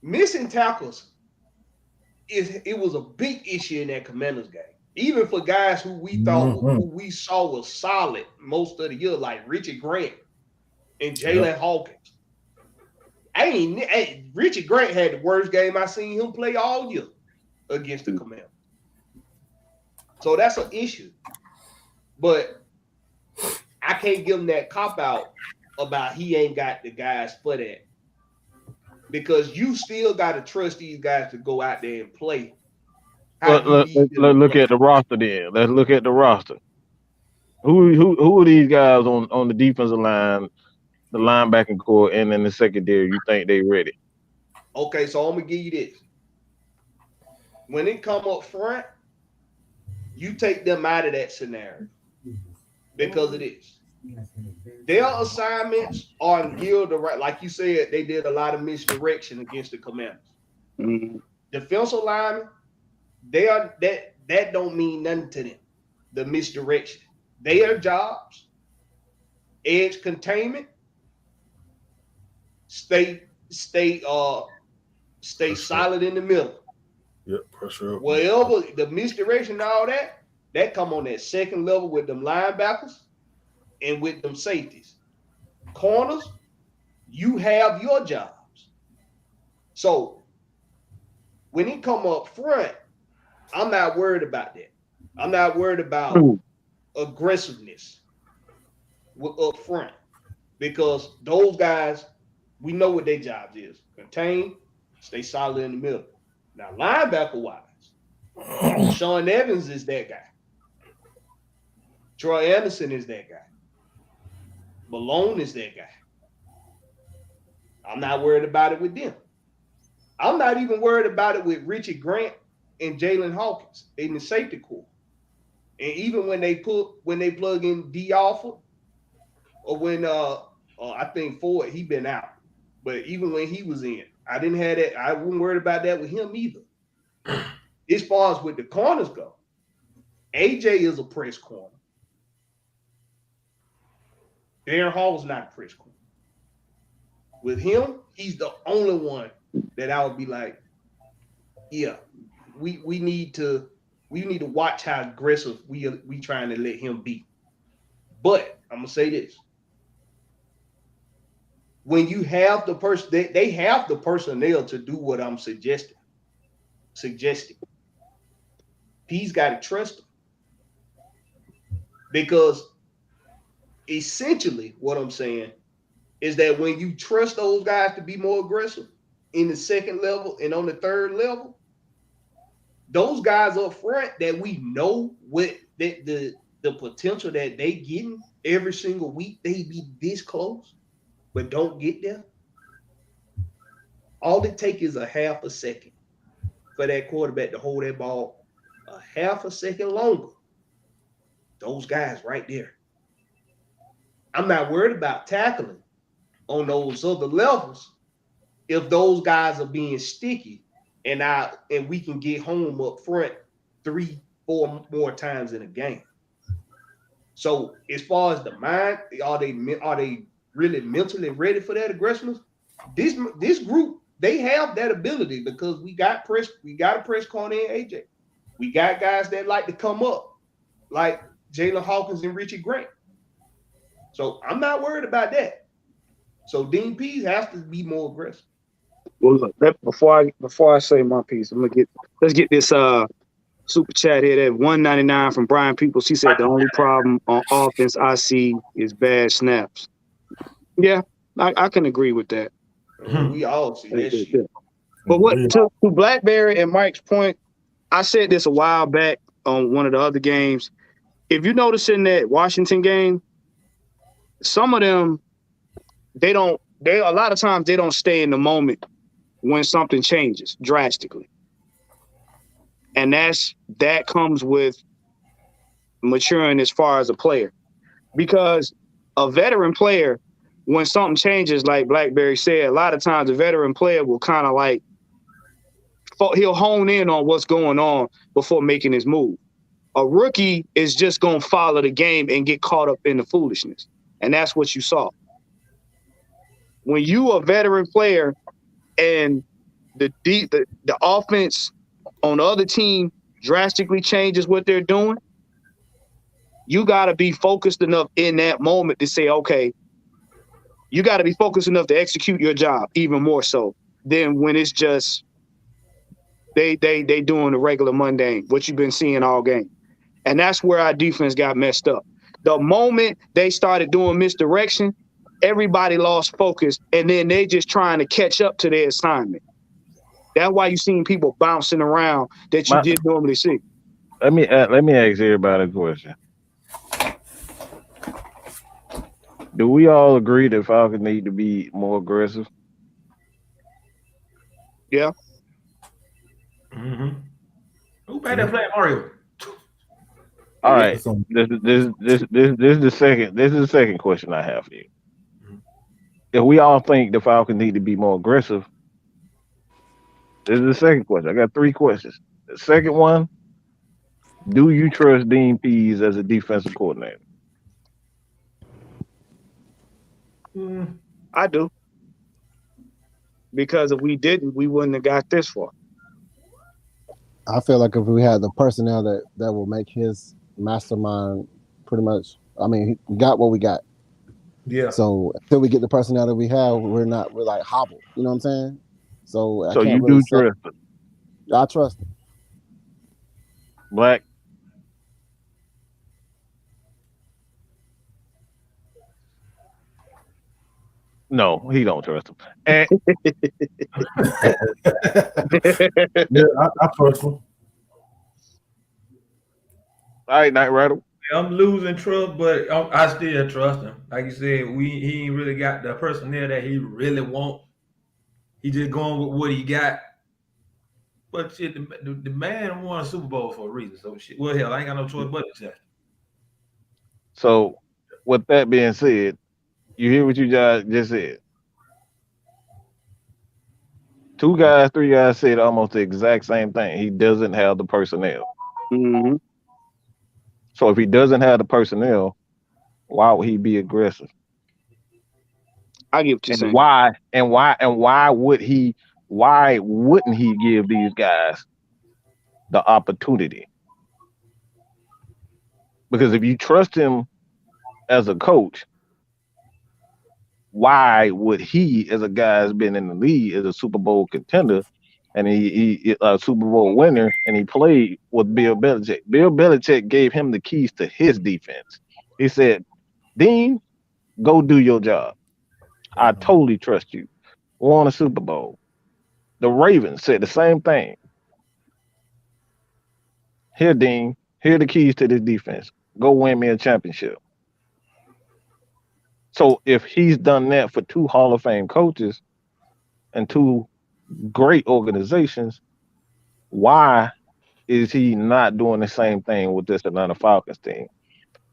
missing tackles it was a big issue in that Commanders game. Even for guys who we thought who we saw was solid most of the year, like Richard Grant and Jalen Hawkins. Richard Grant had the worst game I seen him play all year against the Commanders. So that's an issue. But I can't give him that cop out about he ain't got the guys for that. Because you still got to trust these guys to go out there and play. Let's look at the roster then. Let's look at the roster. Who are these guys on the defensive line, the linebacking core, and in the secondary? You think they ready? Okay, so I'm gonna give you this. when it come up front, you take them out of that scenario because it is. Their assignments are geared right, like you said, they did a lot of misdirection against the Commanders. Mhm. Defensive linemen, they are that don't mean nothing to them. The misdirection. Their jobs, edge containment, stay solid in the middle. Yep, pressure up. Wherever the misdirection and all that come on that second level with them linebackers and with them safeties. Corners, you have your jobs. So when it come up front, I'm not worried about that. I'm not worried about aggressiveness up front because those guys, we know what their jobs is. Contain, stay solid in the middle. Now, linebacker wise, Sean Evans is that guy. Troy Anderson is that guy. Malone is that guy. I'm not worried about it with them. I'm not even worried about it with Richard Grant and Jalen Hawkins in the safety corps. And even when they plug in D Alford, or when I think Ford, he been out. But even when he was in, I didn't have that. I wasn't worried about that with him either. As far as with the corners go, AJ is a press corner. Darren Hall's not a press corner. With him, he's the only one that I would be like, yeah, we need to watch how aggressive we trying to let him be. But I'm gonna say this: when you have the person, they have the personnel to do what I'm suggesting. He's got to trust them because essentially what I'm saying is that when you trust those guys to be more aggressive in the second level and on the third level, those guys up front that we know what the potential that they getting every single week, they be this close, but don't get there. All it takes is a half a second for that quarterback to hold that ball a half a second longer. Those guys right there. I'm not worried about tackling on those other levels if those guys are being sticky and we can get home up front 3-4 more times in a game. So as far as the mind, are they really mentally ready for that aggressiveness? This group, they have that ability because we got a press corner in AJ. We got guys that like to come up, like Jalen Hawkins and Richie Grant. So I'm not worried about that. So Dean Pease has to be more aggressive. Well, look, before I say my piece, let's get this super chat here at 199 from Brian Peoples. He said the only problem on offense I see is bad snaps. Yeah, I can agree with that. We all see that shit. But what to Blackberry and Mike's point, I said this a while back on one of the other games. If you notice in that Washington game, some of them a lot of times they don't stay in the moment when something changes drastically. And that comes with maturing as far as a player. Because a veteran player, when something changes, like Blackberry said, a lot of times a veteran player will kind of like, he'll hone in on what's going on before making his move. A rookie is just going to follow the game and get caught up in the foolishness. And that's what you saw. When you a veteran player and the offense on the other team drastically changes what they're doing, you got to be focused enough in that moment to say, okay, you got to be focused enough to execute your job even more so than when it's just they doing the regular mundane, what you've been seeing all game. And that's where our defense got messed up. The moment they started doing misdirection, everybody lost focus, and then they just trying to catch up to their assignment. That's why you seen people bouncing around that you didn't normally see. Let me ask everybody a question. Do we all agree that Falcons need to be more aggressive? Yeah. Mm-hmm. back there playing Mario. All right. That's on- This is the second. This is the second question I have for you. If we all think the Falcons need to be more aggressive, this is the second question. I got 3 questions. The second one: do you trust Dean Pease as a defensive coordinator? I do. Because if we didn't, we wouldn't have got this far. I feel like if we had the personnel that will make his mastermind pretty much, I mean, he got what we got. Yeah. So until we get the personnel that we have, we're like hobbled. You know what I'm saying? So I So can't you really do say. trust him. I trust him. Black? No, he don't trust him. And Yeah, I trust him. all right, Night Rider. I'm losing trust, but I still trust him. Like you said, he ain't really got the personnel that he really want. He just going with what he got. But shit, the man won a Super Bowl for a reason. So shit, well, hell, I ain't got no choice but to trust him. So with that being said, you hear what you guys just said. 2 guys, 3 guys said almost the exact same thing. He doesn't have the personnel. Mm-hmm. So if he doesn't have the personnel, why would he be aggressive? I get what you're And saying. why wouldn't he give these guys the opportunity? Because if you trust him as a coach, why would he, as a guy that's been in the league, as a Super Bowl contender, and he a Super Bowl winner, and he played with Bill Belichick. Bill Belichick gave him the keys to his defense. He said, Dean, go do your job. I totally trust you. Won a Super Bowl. The Ravens said the same thing. Here, Dean, here are the keys to this defense. Go win me a championship. So if he's done that for 2 Hall of Fame coaches and 2 great organizations, why is he not doing the same thing with this Atlanta Falcons team?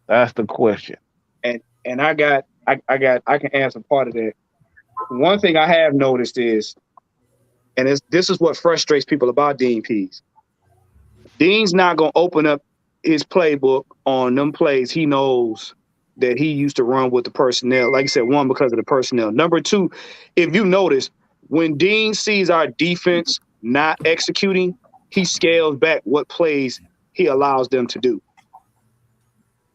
That's the question. And I can answer part of that. One thing I have noticed is, and this is what frustrates people about Dean Pease. Dean's not gonna open up his playbook on them plays he knows that he used to run with the personnel. Like I said, 1, because of the personnel. Number 2, if you notice, when Dean sees our defense not executing, he scales back what plays he allows them to do.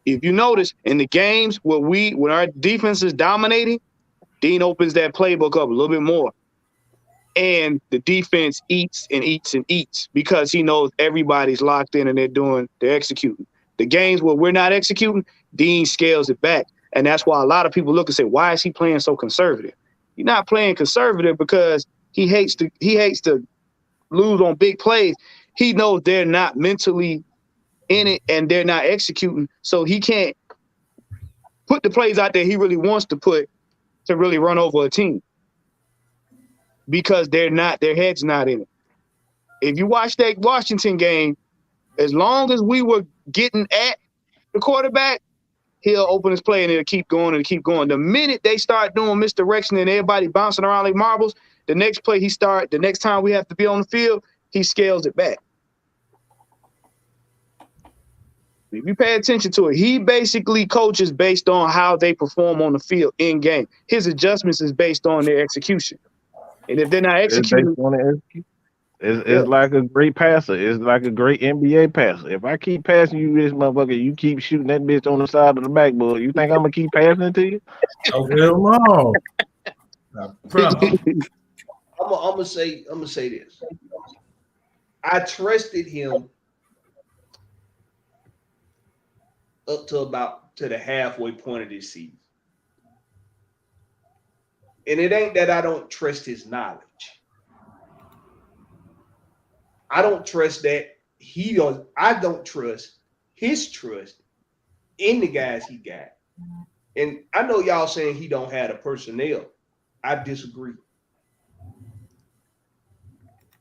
If you notice, in the games when our defense is dominating, Dean opens that playbook up a little bit more. And the defense eats and eats and eats because he knows everybody's locked in and they're executing. The games where we're not executing, Dean scales it back. And that's why a lot of people look and say, why is he playing so conservative? He's not playing conservative because he hates to lose on big plays. He knows they're not mentally in it and they're not executing. So he can't put the plays out there he really wants to put to really run over a team. Because their head's not in it. If you watch that Washington game, as long as we were getting at the quarterback, he'll open his play and it'll keep going and keep going. The minute they start doing misdirection and everybody bouncing around like marbles, the next play the next time we have to be on the field, he scales it back. If you pay attention to it, he basically coaches based on how they perform on the field in game. His adjustments is based on their execution. And if they're not executing, it's like a great passer. It's like a great NBA passer. If I keep passing you this motherfucker, you keep shooting that bitch on the side of the backboard, you think I'm gonna keep passing it to you? Oh, hell no. I'm gonna say this. I trusted him up to the halfway point of this season. And it ain't that I don't trust his knowledge. I don't trust that I don't trust his trust in the guys he got. And I know y'all saying he don't have the personnel. I disagree.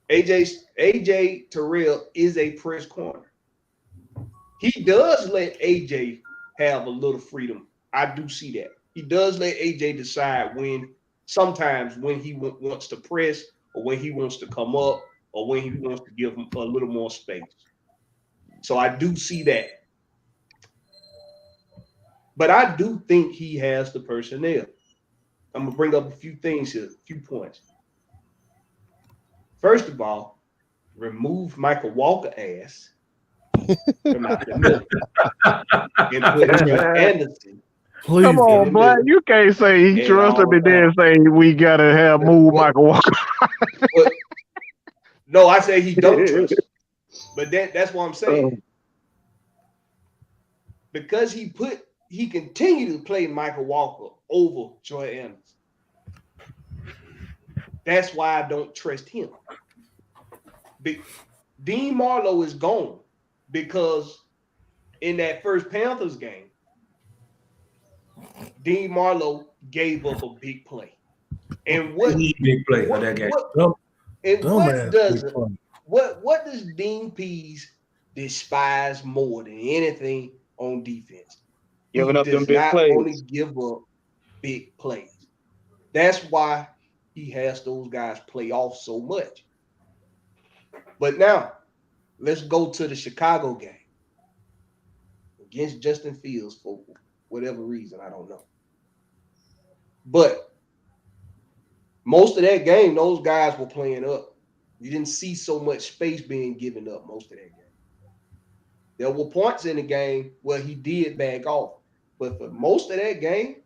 AJ Terrell is a press corner. He does let AJ have a little freedom. I do see that. He does let AJ decide sometimes when he wants to press or when he wants to come up or when he wants to give him a little more space. So I do see that. But I do think he has the personnel. I'm going to bring up a few things here, a few points. First of all, remove Michael Walker ass from out the middle and put Trent Anderson. Please, Come on, Black. You can't say he trusted me, then say we gotta have move Michael Walker. No, I say he don't trust him. But that's what I'm saying. Because he continued to play Michael Walker over Troy Anderson. That's why I don't trust him. Dean Marlowe is gone because in that first Panthers game, Dean Marlowe gave up a big play. And what big play for that game? What does Dean Pease despise more than anything on defense? Giving up them big not plays. Want to give up big plays. That's why he has those guys play off so much. But now, let's go to the Chicago game against Justin Fields for whatever reason, I don't know. But most of that game, those guys were playing up. You didn't see so much space being given up most of that game. There were points in the game where he did back off. But for most of that game,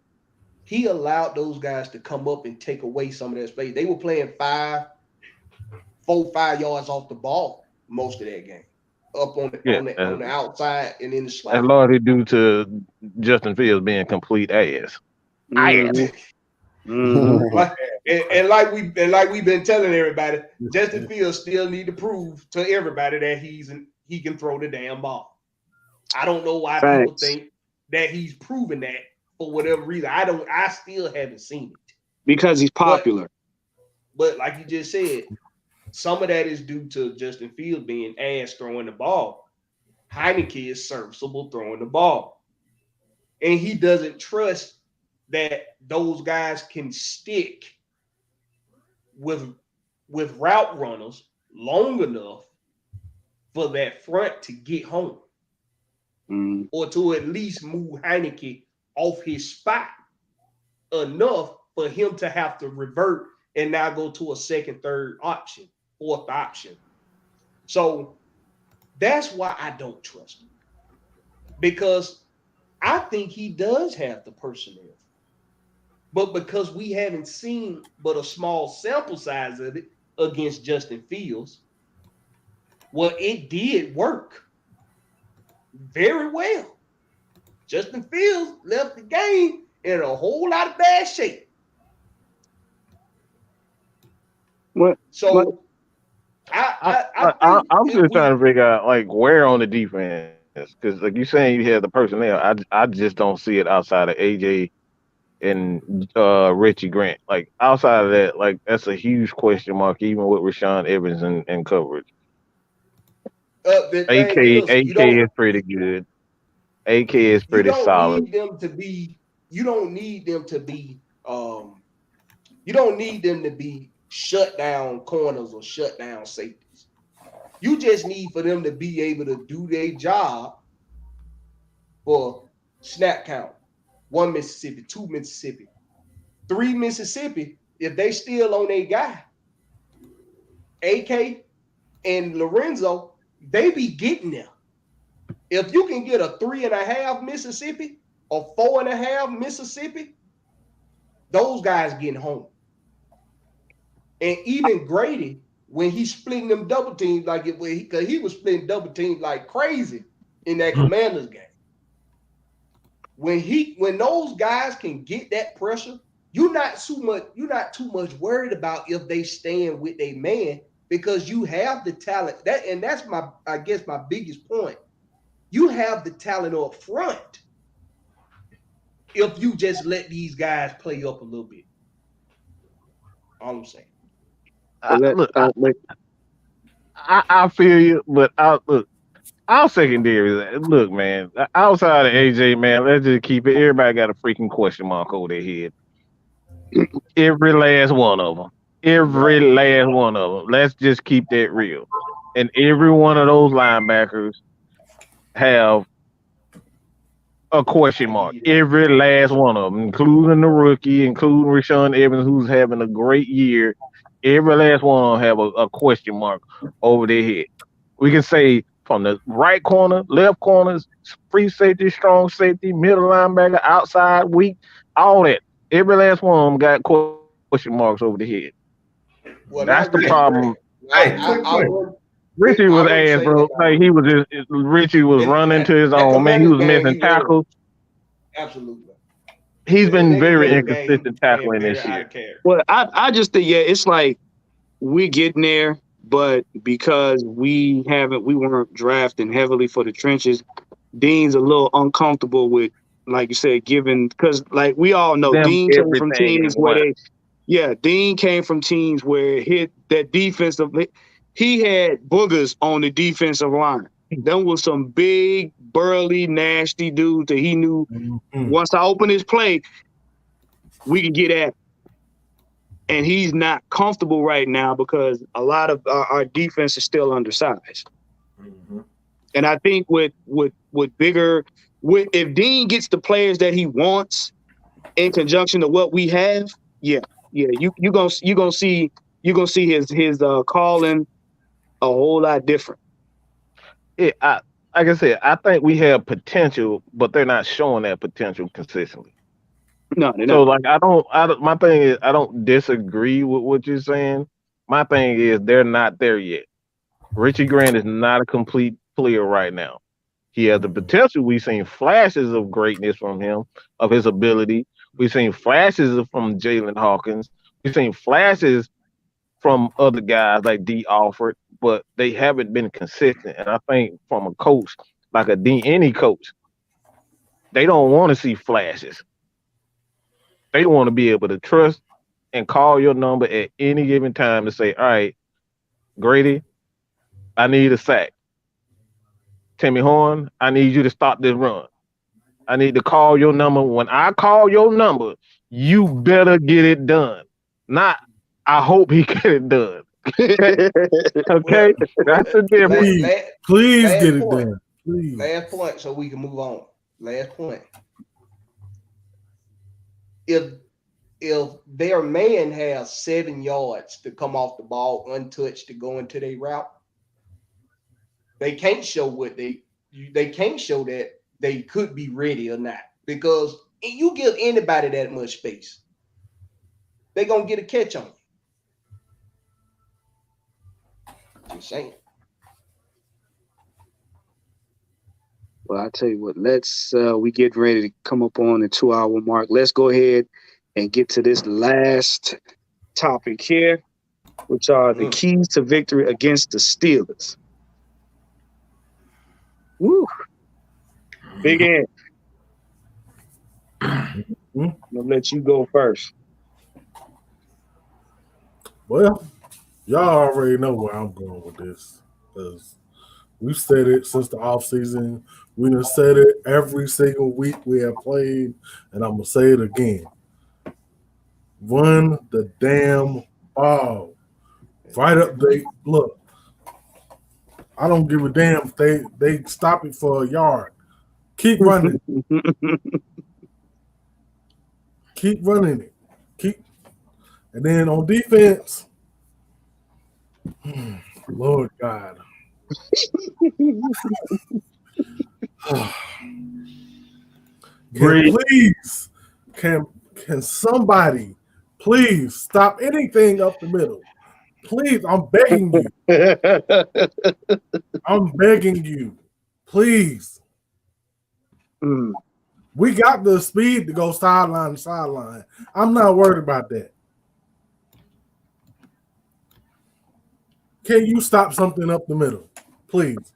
he allowed those guys to come up and take away some of that space. They were playing 5 yards off the ball most of that game, up on the outside and in the slot. That's largely due to Justin Fields being complete ass. And like we've been telling everybody, Justin Fields still need to prove to everybody that he can throw the damn ball. I don't know why people think that he's proven that for whatever reason. I still haven't seen it. Because he's popular. But like you just said, some of that is due to Justin Fields being ass throwing the ball. Heineke is serviceable throwing the ball. And he doesn't trust that those guys can stick with route runners long enough for that front to get home. Or to at least move Heineke off his spot enough for him to have to revert and now go to a second, third option, fourth option. So that's why I don't trust him. Because I think he does have the personnel. But because we haven't seen but a small sample size of it against Justin Fields, well, it did work very well. Justin Fields left the game in a whole lot of bad shape. I'm just trying to figure out like where on the defense, because like you saying you have the personnel. I just don't see it outside of AJ and Richie Grant. Like outside of that, like that's a huge question mark, even with Rashaan Evans and coverage. AK is pretty good. AK is pretty solid. You don't need them to be shut down corners or shut down safeties. You just need for them to be able to do their job for snap count. 1 Mississippi, 2 Mississippi, 3 Mississippi. If they still on their guy, AK and Lorenzo, they be getting there. If you can get a 3.5 Mississippi or 4.5 Mississippi, those guys getting home. And even Grady, when he's splitting them double teams because he was splitting double teams like crazy in that Commanders game. When those guys can get that pressure, you're not too much worried about if they stand with a man because you have the talent. That's my biggest point. You have the talent up front if you just let these guys play up a little bit. All I'm saying. I feel you, but our secondary. Look, man. Outside of AJ, man, let's just keep it. Everybody got a freaking question mark over their head. Every last one of them. Every last one of them. Let's just keep that real. And every one of those linebackers have a question mark. Every last one of them, including the rookie, including Rashawn Evans, who's having a great year. Every last one of them have a question mark over their head. We can say from the right corner, left corners, free safety, strong safety, middle linebacker, outside, weak, all that. Every last one of them got question marks over the head. Well, That's not the really. problem. Hey, I would. Richie was I would ass, say bro. that, Like he was just Richie was and running to his that own man. He Commanders was game, missing he was tackles. absolutely. He's been That very Commanders game, inconsistent he playing tackling very this out year. of character. Well, I just think it's like we're getting there, but because we weren't drafting heavily for the trenches. Dean's a little uncomfortable with, like you said, giving, because like we all know, Them Dean came from everything teams in where one. Dean came from teams where it hit that defensive. He had boogers on the defensive line. Them was some big, burly, nasty dudes that he knew once I open his play, we can get at him. And he's not comfortable right now because a lot of our defense is still undersized. Mm-hmm. And I think with bigger, if Dean gets the players that he wants in conjunction to what we have, you gonna see his calling a whole lot different. Like I said, I think we have potential, but they're not showing that potential consistently. No, they're So not. like my thing is I don't disagree with what you're saying. My thing is they're not there yet. Richie Grant is not a complete player right now. He has the potential. We've seen flashes of greatness from him, of his ability. We've seen flashes from Jalen Hawkins. We've seen flashes from other guys like D. Alford, but they haven't been consistent. And I think from a coach, like any coach, they don't want to see flashes. They want to be able to trust and call your number at any given time to say, all right, Grady, I need a sack. Timmy Horn, I need you to stop this run. I need to call your number. When I call your number, you better get it done. Not, I hope he get it done. Okay? That's the difference. Please last get it point. done. Please. Last point, so we can move on. Last point. If their man has 7 yards to come off the ball untouched to go into their route, they can't show they can't show that they could be ready or not. Because you give anybody that much space, they're gonna get a catch on you. Just saying. Well, I tell you what, let's we get ready to come up on the 2-hour mark. Let's go ahead and get to this last topic here, which are the keys to victory against the Steelers. Woo. Big Ant. I'm gonna let you go first. Well, y'all already know where I'm going with this, because we've said it since the offseason. We done said it every single week we have played, and I'm going to say it again. Run the damn ball. Right up, look. I don't give a damn if they stop it for a yard. Keep running. Keep running it. And then on defense, Lord God. Can somebody please stop anything up the middle? Please, I'm begging you. I'm begging you. Please. We got the speed to go sideline to sideline. I'm not worried about that. Can you stop something up the middle? Please.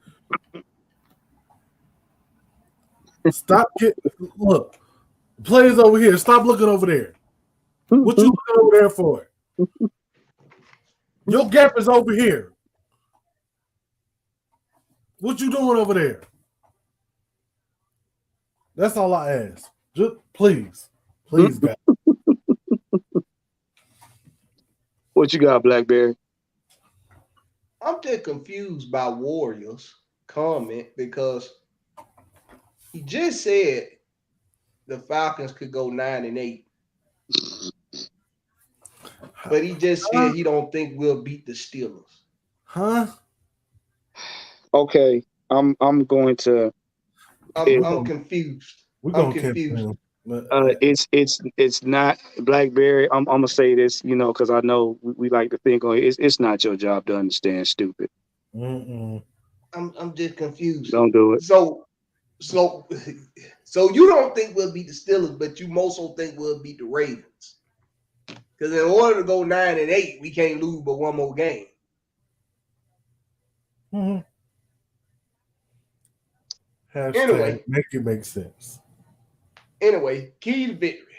Look. Players over here. Stop looking over there. What you looking over there for? Your gap is over here. What you doing over there? That's all I ask. Just please, guys. What you got, Blackberry? I'm just confused by Warriors comment because he just said the Falcons could go 9-8. But he just said he don't think we'll beat the Steelers. Huh? Okay, I'm going to. I'm confused. We're I'm confused. It's not Blackberry. I'm gonna say this, because I know we like to think on it. It's not your job to understand stupid. Mm-mm. I'm just confused. Don't do it. So you don't think we'll beat the Steelers, but you also think we'll beat the Ravens. Because in order to go 9-8, we can't lose but one more game. Mm-hmm. Anyway, make it make sense. Anyway, key to victory.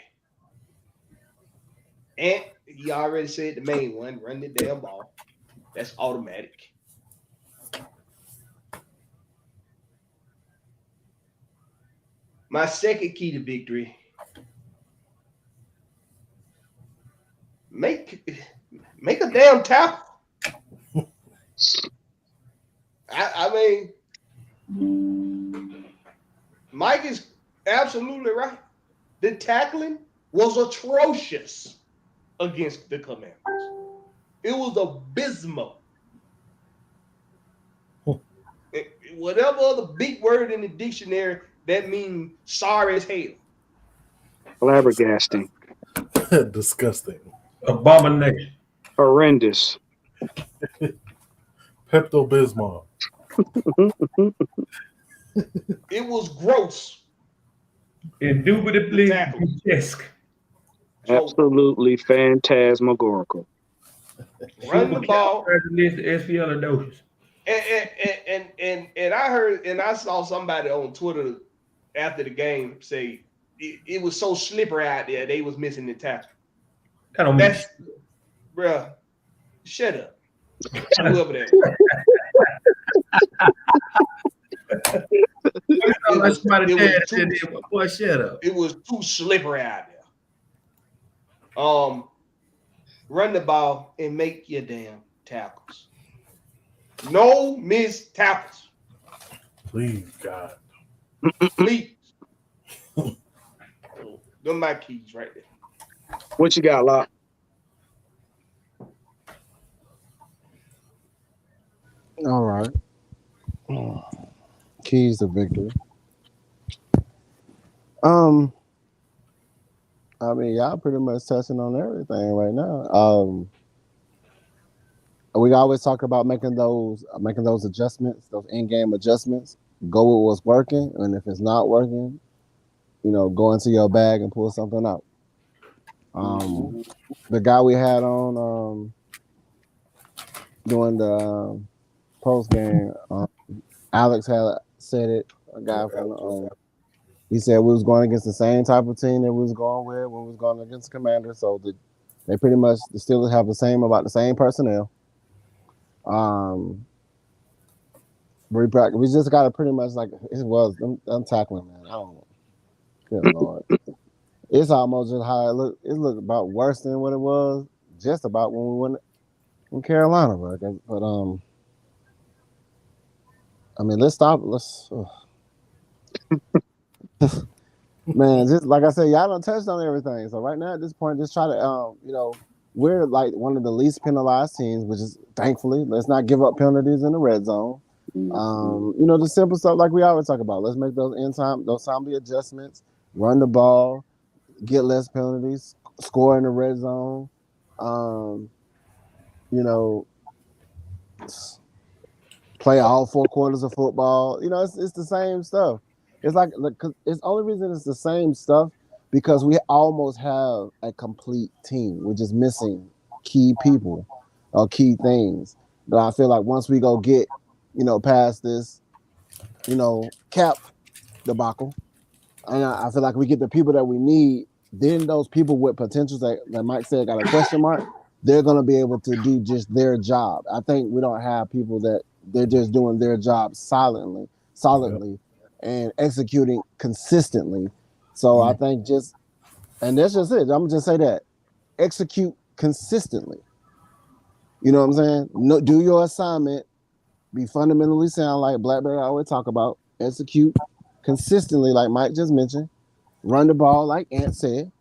And he already said the main one, run the damn ball. That's automatic. My second key to victory. Make a damn tackle. I mean, Mike is absolutely right. The tackling was atrocious against the Commanders. It was abysmal. Whatever other big word in the dictionary, that means sorry as hell. Flabbergasting. Disgusting. Abomination. Horrendous. Pepto-Bismol. It was gross. Indubitably grotesque. Absolutely phantasmagorical. Run the ball. And I heard and I saw somebody on Twitter after the game say it was so slippery out there they was missing the tackle. That's bruh. Shut up. Whoever that shut up. It was too slippery out there. Run the ball and make your damn tackles. No missed tackles. Please, God. Please. Them my keys right there. What you got, Locke? All right. Keys to victory. I mean, y'all pretty much touching on everything right now. We always talk about making those adjustments, those in-game adjustments. Go with what's working, and if it's not working, go into your bag and pull something out. The guy we had on doing the post game, Alex had said it. A guy from he said we was going against the same type of team that we was going with when we was going against the Commanders. So they pretty much the Steelers have about the same personnel. We just got to pretty much like it was. I'm tackling, man. I don't know. Good Lord. It's almost just how it looked. It looked about worse than what it was just about when we went in Carolina, bro. But I mean, let's stop. Man, just like I said, y'all done touched on everything. So right now at this point, just try to, we're like one of the least penalized teams, which is thankfully, let's not give up penalties in the red zone. The simple stuff like we always talk about. Let's make those timely adjustments, run the ball, get less penalties, score in the red zone. Play all 4 quarters of football. It's the same stuff. It's like it's the only reason it's the same stuff because we almost have a complete team. We're just missing key people or key things. But I feel like once we go get, past this, cap debacle, and I feel like we get the people that we need, then those people with potentials that Mike said got a question mark, they're going to be able to do just their job. I think we don't have people that They're just doing their job solidly, and executing consistently. So I think and that's just it. I'm gonna just say that. Execute consistently. You know what I'm saying? No, do your assignment. Be fundamentally sound, like Blackberry always talk about. Execute consistently, like Mike just mentioned. Run the ball, like Ant said.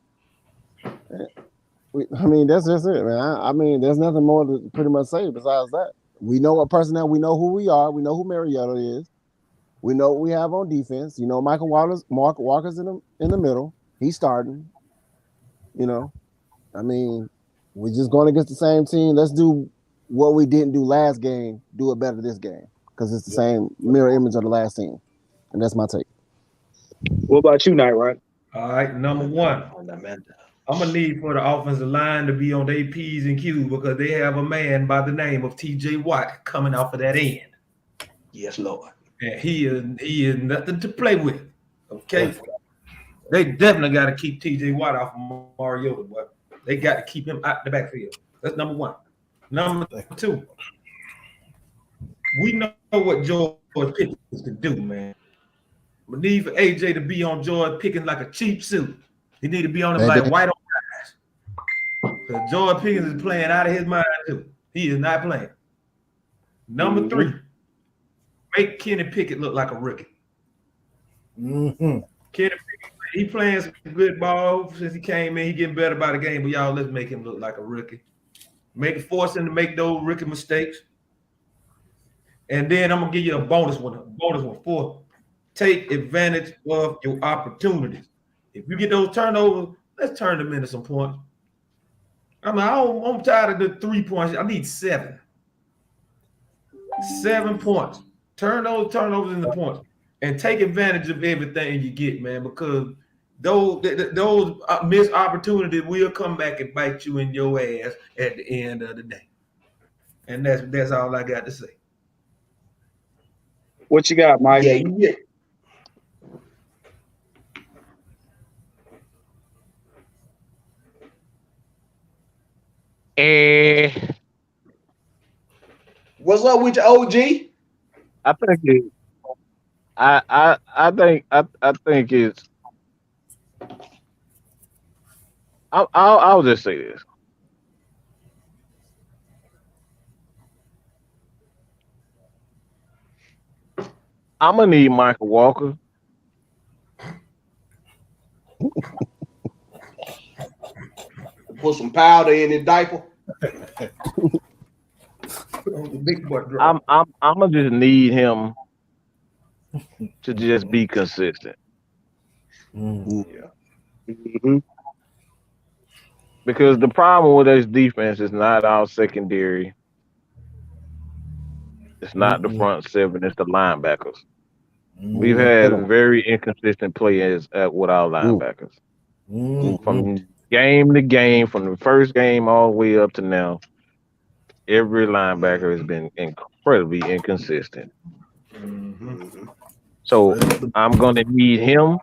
I mean, that's just it, man. I mean, there's nothing more to pretty much say besides that. We know what personnel. We know who we are. We know who Mariota is. We know what we have on defense. You know, Mark Walker's in the middle. He's starting. You know, I mean, we're just going against the same team. Let's do what we didn't do last game. Do it better this game because it's the same mirror image of the last team, and that's my take. What about you, Night Right? All right, number one. I'm gonna need for the offensive line to be on their P's and Q's because they have a man by the name of TJ Watt coming off of that end. Yes, Lord. And he is nothing to play with. Okay. They definitely got to keep TJ Watt off of Mariota, but they got to keep him out the backfield. That's number one. Number two, we know what George Pickens can do, man. We need for AJ to be on George Pickens like a cheap suit. He need to be on him like white on eyes. Because George Pickens is playing out of his mind too. He is not playing. Number three, make Kenny Pickett look like a rookie. Kenny Pickett, he playing some good ball since he came in. He getting better by the game, but y'all, let's make him look like a rookie. Force him to make those rookie mistakes. And then I'm gonna give you a bonus one for take advantage of your opportunities. If you get those turnovers, let's turn them into some points. I'm tired of the 3 points. I need 7. 7 points. Turn those turnovers into points and take advantage of everything you get, man, because those missed opportunities will come back and bite you in your ass at the end of the day. And that's all I got to say. What you got, Mike? Yeah. What's up with your OG? I think it. I think it's. I'll just say this. I'm gonna need Michael Walker. Put some powder in his diaper. I'm gonna just need him to just be consistent. Because the problem with this defense is not our secondary. It's not the front seven, it's the linebackers. We've had very inconsistent players with our linebackers. From game to game, from the first game all the way up to now, every linebacker has been incredibly inconsistent. So I'm going to need him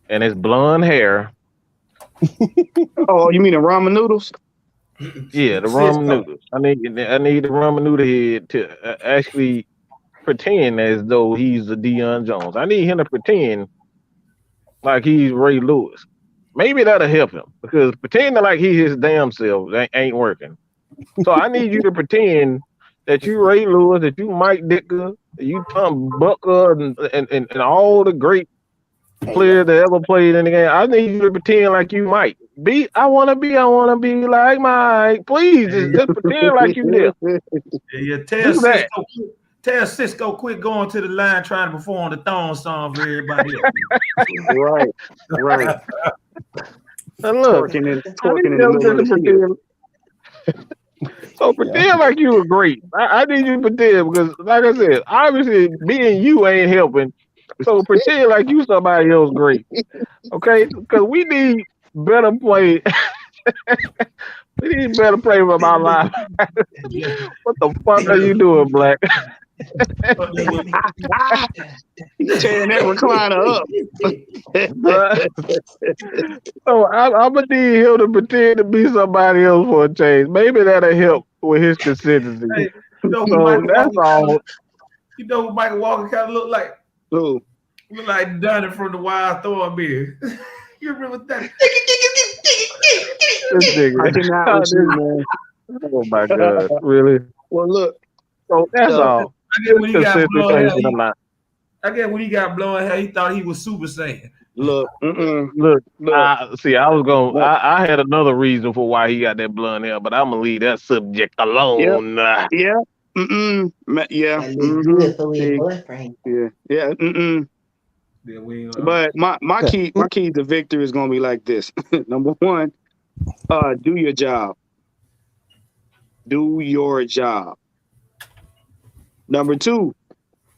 and his blonde hair. Oh, you mean the ramen noodles? Yeah, the ramen noodles. I need the ramen noodle head to actually pretend as though he's the Deion Jones. I need him to pretend like he's Ray Lewis. Maybe that'll help him because pretending like he's his damn self ain't working. So I need you to pretend that you Ray Lewis, that you Mike Ditka, that you Tom Bucker, and all the great players that ever played in the game. I need you to pretend like you Mike. I wanna be like Mike. Please just pretend like you did. Yeah, tell Cisco quit going to the line trying to perform the thong song for everybody else. Right. And look, twerking in the middle of the So pretend like you were great. I need you to pretend because, like I said, obviously me and you ain't helping. So pretend like you somebody else great, okay? Because we need better play. We need better play from our life. What the fuck are you doing, Black? You tearing that recliner up. So I'm gonna need him to pretend to be somebody else for a change. Maybe that'll help with his consistency. You know who So Michael that's Walker kinda all. look- You know who Michael Walker kind of look like? Ooh. Look like Donnie from the Wild Thornberry. You remember that? This nigga. I cannot with you, man. Oh my God, really? Well, look. So that's So, all. I guess when he got Consistent blonde things hair, that I'm not. I guess when he got blonde hair, he thought he was Super Saiyan. look. Look, Look. I see. I was going. Look. I had another reason for why he got that blonde hair, but I'm gonna leave that subject alone. Yeah. Yeah. That look good for your See, boyfriend. yeah. Yeah, we But my key to victory is gonna be like this. Number one, do your job. Do your job. Number two,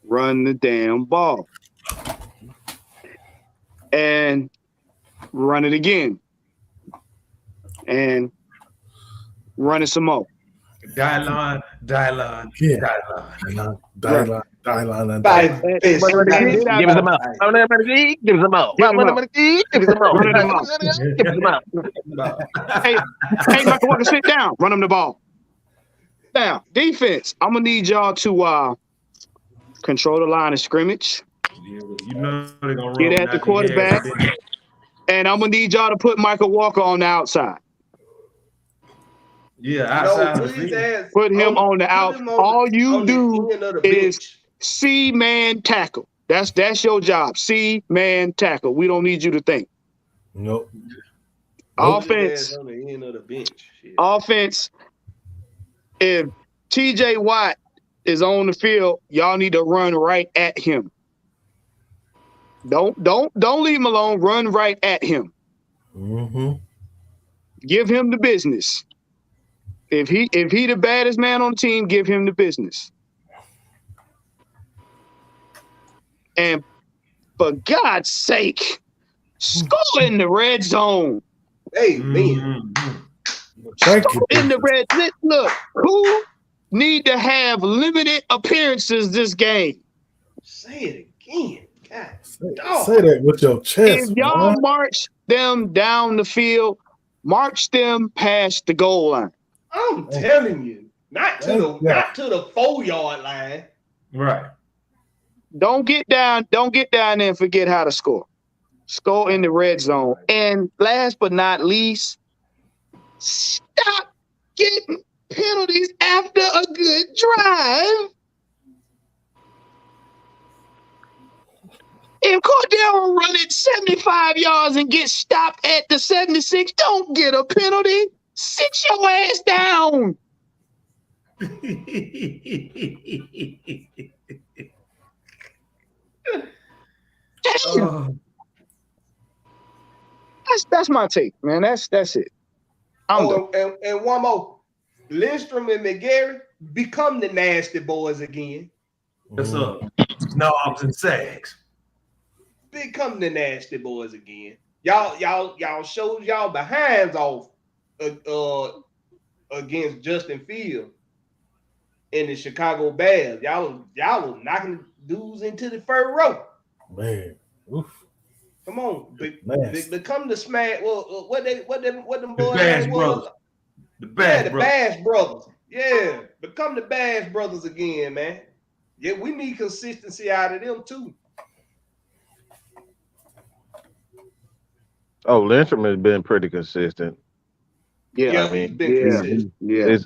run the damn ball. And run it again. And run it some more. Dylan. Yeah. Dylan. Five fish. Give us a mouth. Give us a mouth. Give us a mouth. Run it Give us a mouth. Hey, Michael Walker, sit down. Run him the ball. Now, defense. I'm gonna need y'all to control the line of scrimmage. You know they're gonna Get at the quarterback. And I'm gonna need y'all to put Michael Walker on the outside. Yeah, outside No, of the please field. ask. Put him on the out. All you do is bench. C-man tackle. That's your job. C-man tackle. We don't need you to think. Nope. Offense. On the end of the bench. Shit. Offense. If TJ Watt is on the field, y'all need to run right at him. Don't leave him alone. Run right at him. Mm-hmm. Give him the business. If he the baddest man on the team, give him the business. And for God's sake, score in the red zone. Hey, man. Thank you. In the red. Look, who need to have limited appearances this game? Say it again. God. Say that with your chest. If y'all man. march them down the field, march them past the goal line. I'm telling you, not to the 4-yard line. Right. Don't get down there and forget how to score. Score in the red zone. And last but not least, stop getting penalties after a good drive. If Cordero run it 75 yards and get stopped at the 76, don't get a penalty. Sit your ass down. Damn. That's my take, man. That's it. I'm done. And one more. Lindstrom and McGarry become the nasty boys again. What's up? Knobs and sags. Become the nasty boys again. Y'all showed y'all behinds off against Justin Fields in the Chicago Bears. Y'all was knocking dudes into the third row. Man. Oof. Come on, become the smash. Well, what them boys? Bash Brothers. The Bash Brothers. Bash Brothers. Yeah, become the Bash Brothers again, man. Yeah, we need consistency out of them too. Oh, Lindstrom has been pretty consistent. Yeah, I mean, consistent. Yeah.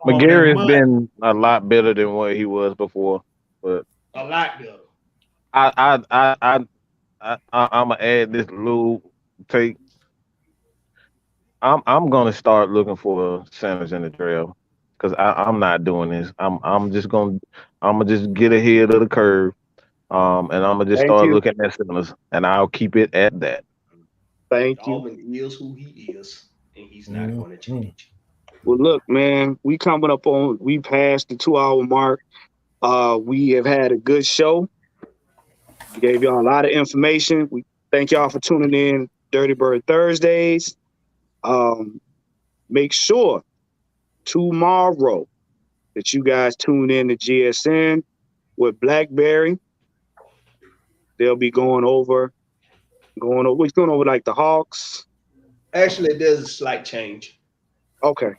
McGarry's been a lot better than what he was before, but A lot better. I'm gonna add this little take. I'm gonna start looking for centers in the trail because I'm not doing this. I'm just gonna get ahead of the curve, and I'm gonna just start looking at centers, and I'll keep it at that. Thank you. Alvin is who he is, and he's not going to change. Well, look, man, we passed the 2-hour mark. We have had a good show. We gave y'all a lot of information. We thank y'all for tuning in Dirty Bird Thursdays. Make sure tomorrow that you guys tune in to GSN with Blackberry. They'll be going over like the Hawks. Actually, there's a slight change. Okay.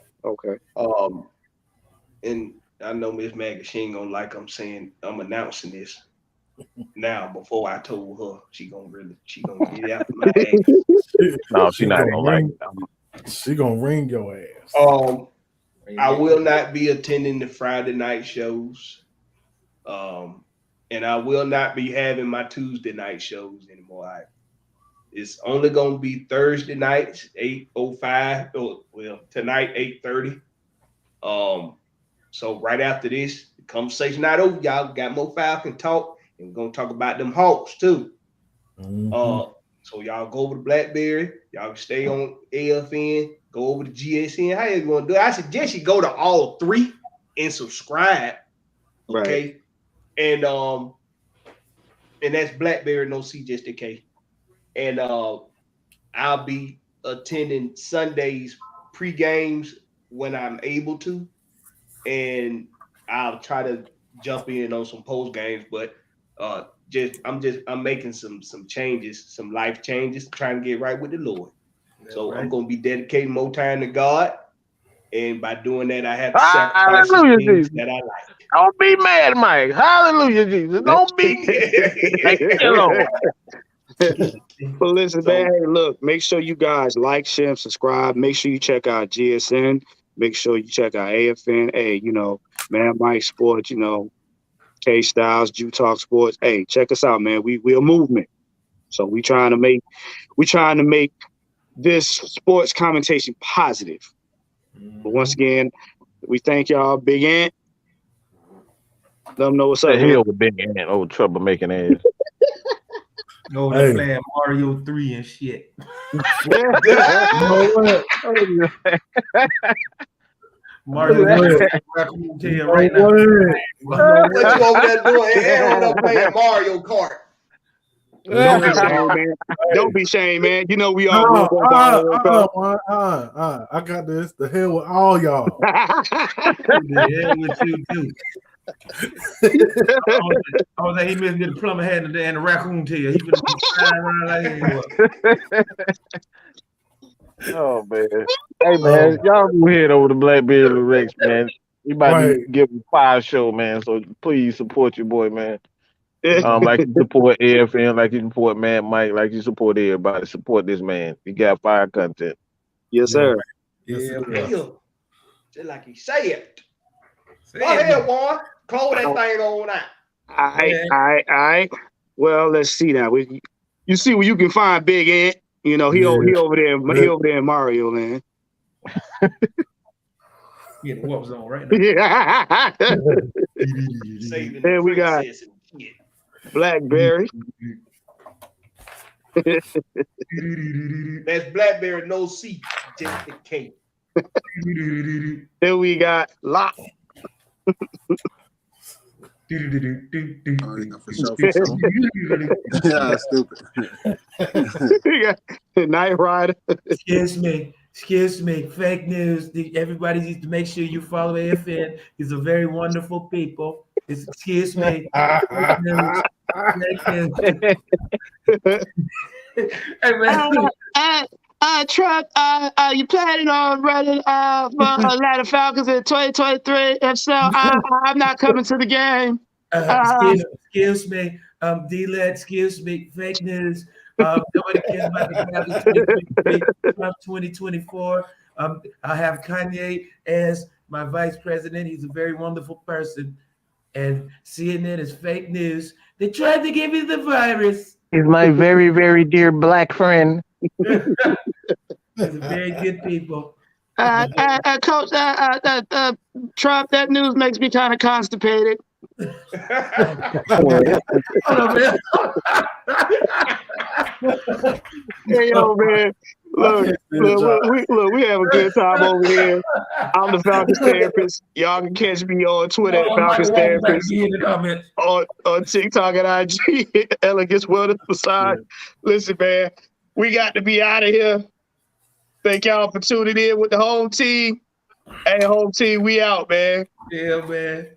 And I know Ms Maggie, she ain't gonna like I'm announcing this now before I told her she gonna get out my ass. No, she's not gonna like it. She gonna ring your ass. I will not be attending the Friday night shows. And I will not be having my Tuesday night shows anymore. It's only gonna be Thursday nights, 8:05. Well, tonight, 8:30. So right after this, the conversation not over. Y'all got more Falcon talk, and we're gonna talk about them Hawks too. So y'all go over to BlackBerry, y'all can stay on AFN, go over to GSN. How you gonna do it? I suggest you go to all three and subscribe. Okay. Right. And that's BlackBerry, no C, just a K. And I'll be attending Sundays pre-games when I'm able to. And I'll try to jump in on some post games, but I'm making some changes, some life changes, trying to get right with the Lord. So I'm gonna be dedicating more time to God, and by doing that, I have to sacrifice some things that I like. Don't be mad, Mike. Hallelujah, Jesus. Don't be mad. Well, listen, man. Hey, look, make sure you guys like, share, and subscribe. Make sure you check out GSN. Make sure you check out AFN. Hey, Man Mike Sports, K Styles, Jew Talk Sports. Hey, check us out, man. We're a movement. So we trying to make this sports commentation positive. But once again, we thank y'all, Big Ant. Let them know what's up. The hell with Big Ant, old troublemaking ass. No, they're playing Mario 3 and shit. Mario 3 right now. What you over there doing? And over there playing Mario Kart. Don't be shamed, man. We all I got this. The hell with all y'all. The hell with you too. I was like, he missed the plumber hat and the raccoon tail. He been flying around like Oh man. Hey man, y'all go head over to Blackberry Rex, man. We about to give him a fire show, man. So please support your boy, man. Like you support AFN, like you support Mad Mike, like you support everybody. Support this man. He got fire content. Yes, sir. Yeah, just like he said. Go ahead, Juan. Close that thing on out. All right. Well, let's see now. You see where you can find Big Ant. He over there in Mario Land. Yeah, what was on right now? Then we got Blackberry. That's BlackBerry, no C, just a K. Then we got Lock. Yeah, stupid. We got Night Rider. Excuse me. Fake news. Everybody needs to make sure you follow AFN. He's a very wonderful people. Excuse me. Fake news. Hey man. Truck, you planning on running for Atlanta Falcons in 2023? If so, I'm not coming to the game. Excuse me, D-Led, excuse me, fake news. Nobody cares about the 2024. I have Kanye as my vice president. He's a very wonderful person. And CNN is fake news. They tried to give me the virus. He's my very, very dear black friend. He's a very good people. Coach, Trump, that news makes me kind of constipated. Hey, yo, man. Look, we have a good time over here. I'm the Falcons therapist. Y'all can catch me on Twitter at Falcons therapist, on TikTok at IG, Elegance Wellness Facade. Listen, man, we got to be out of here. Thank y'all for tuning in with the home team. Hey, home team, we out, man. Yeah, man.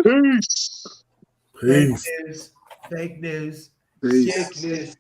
Peace. Fake news. Peace. Fake news.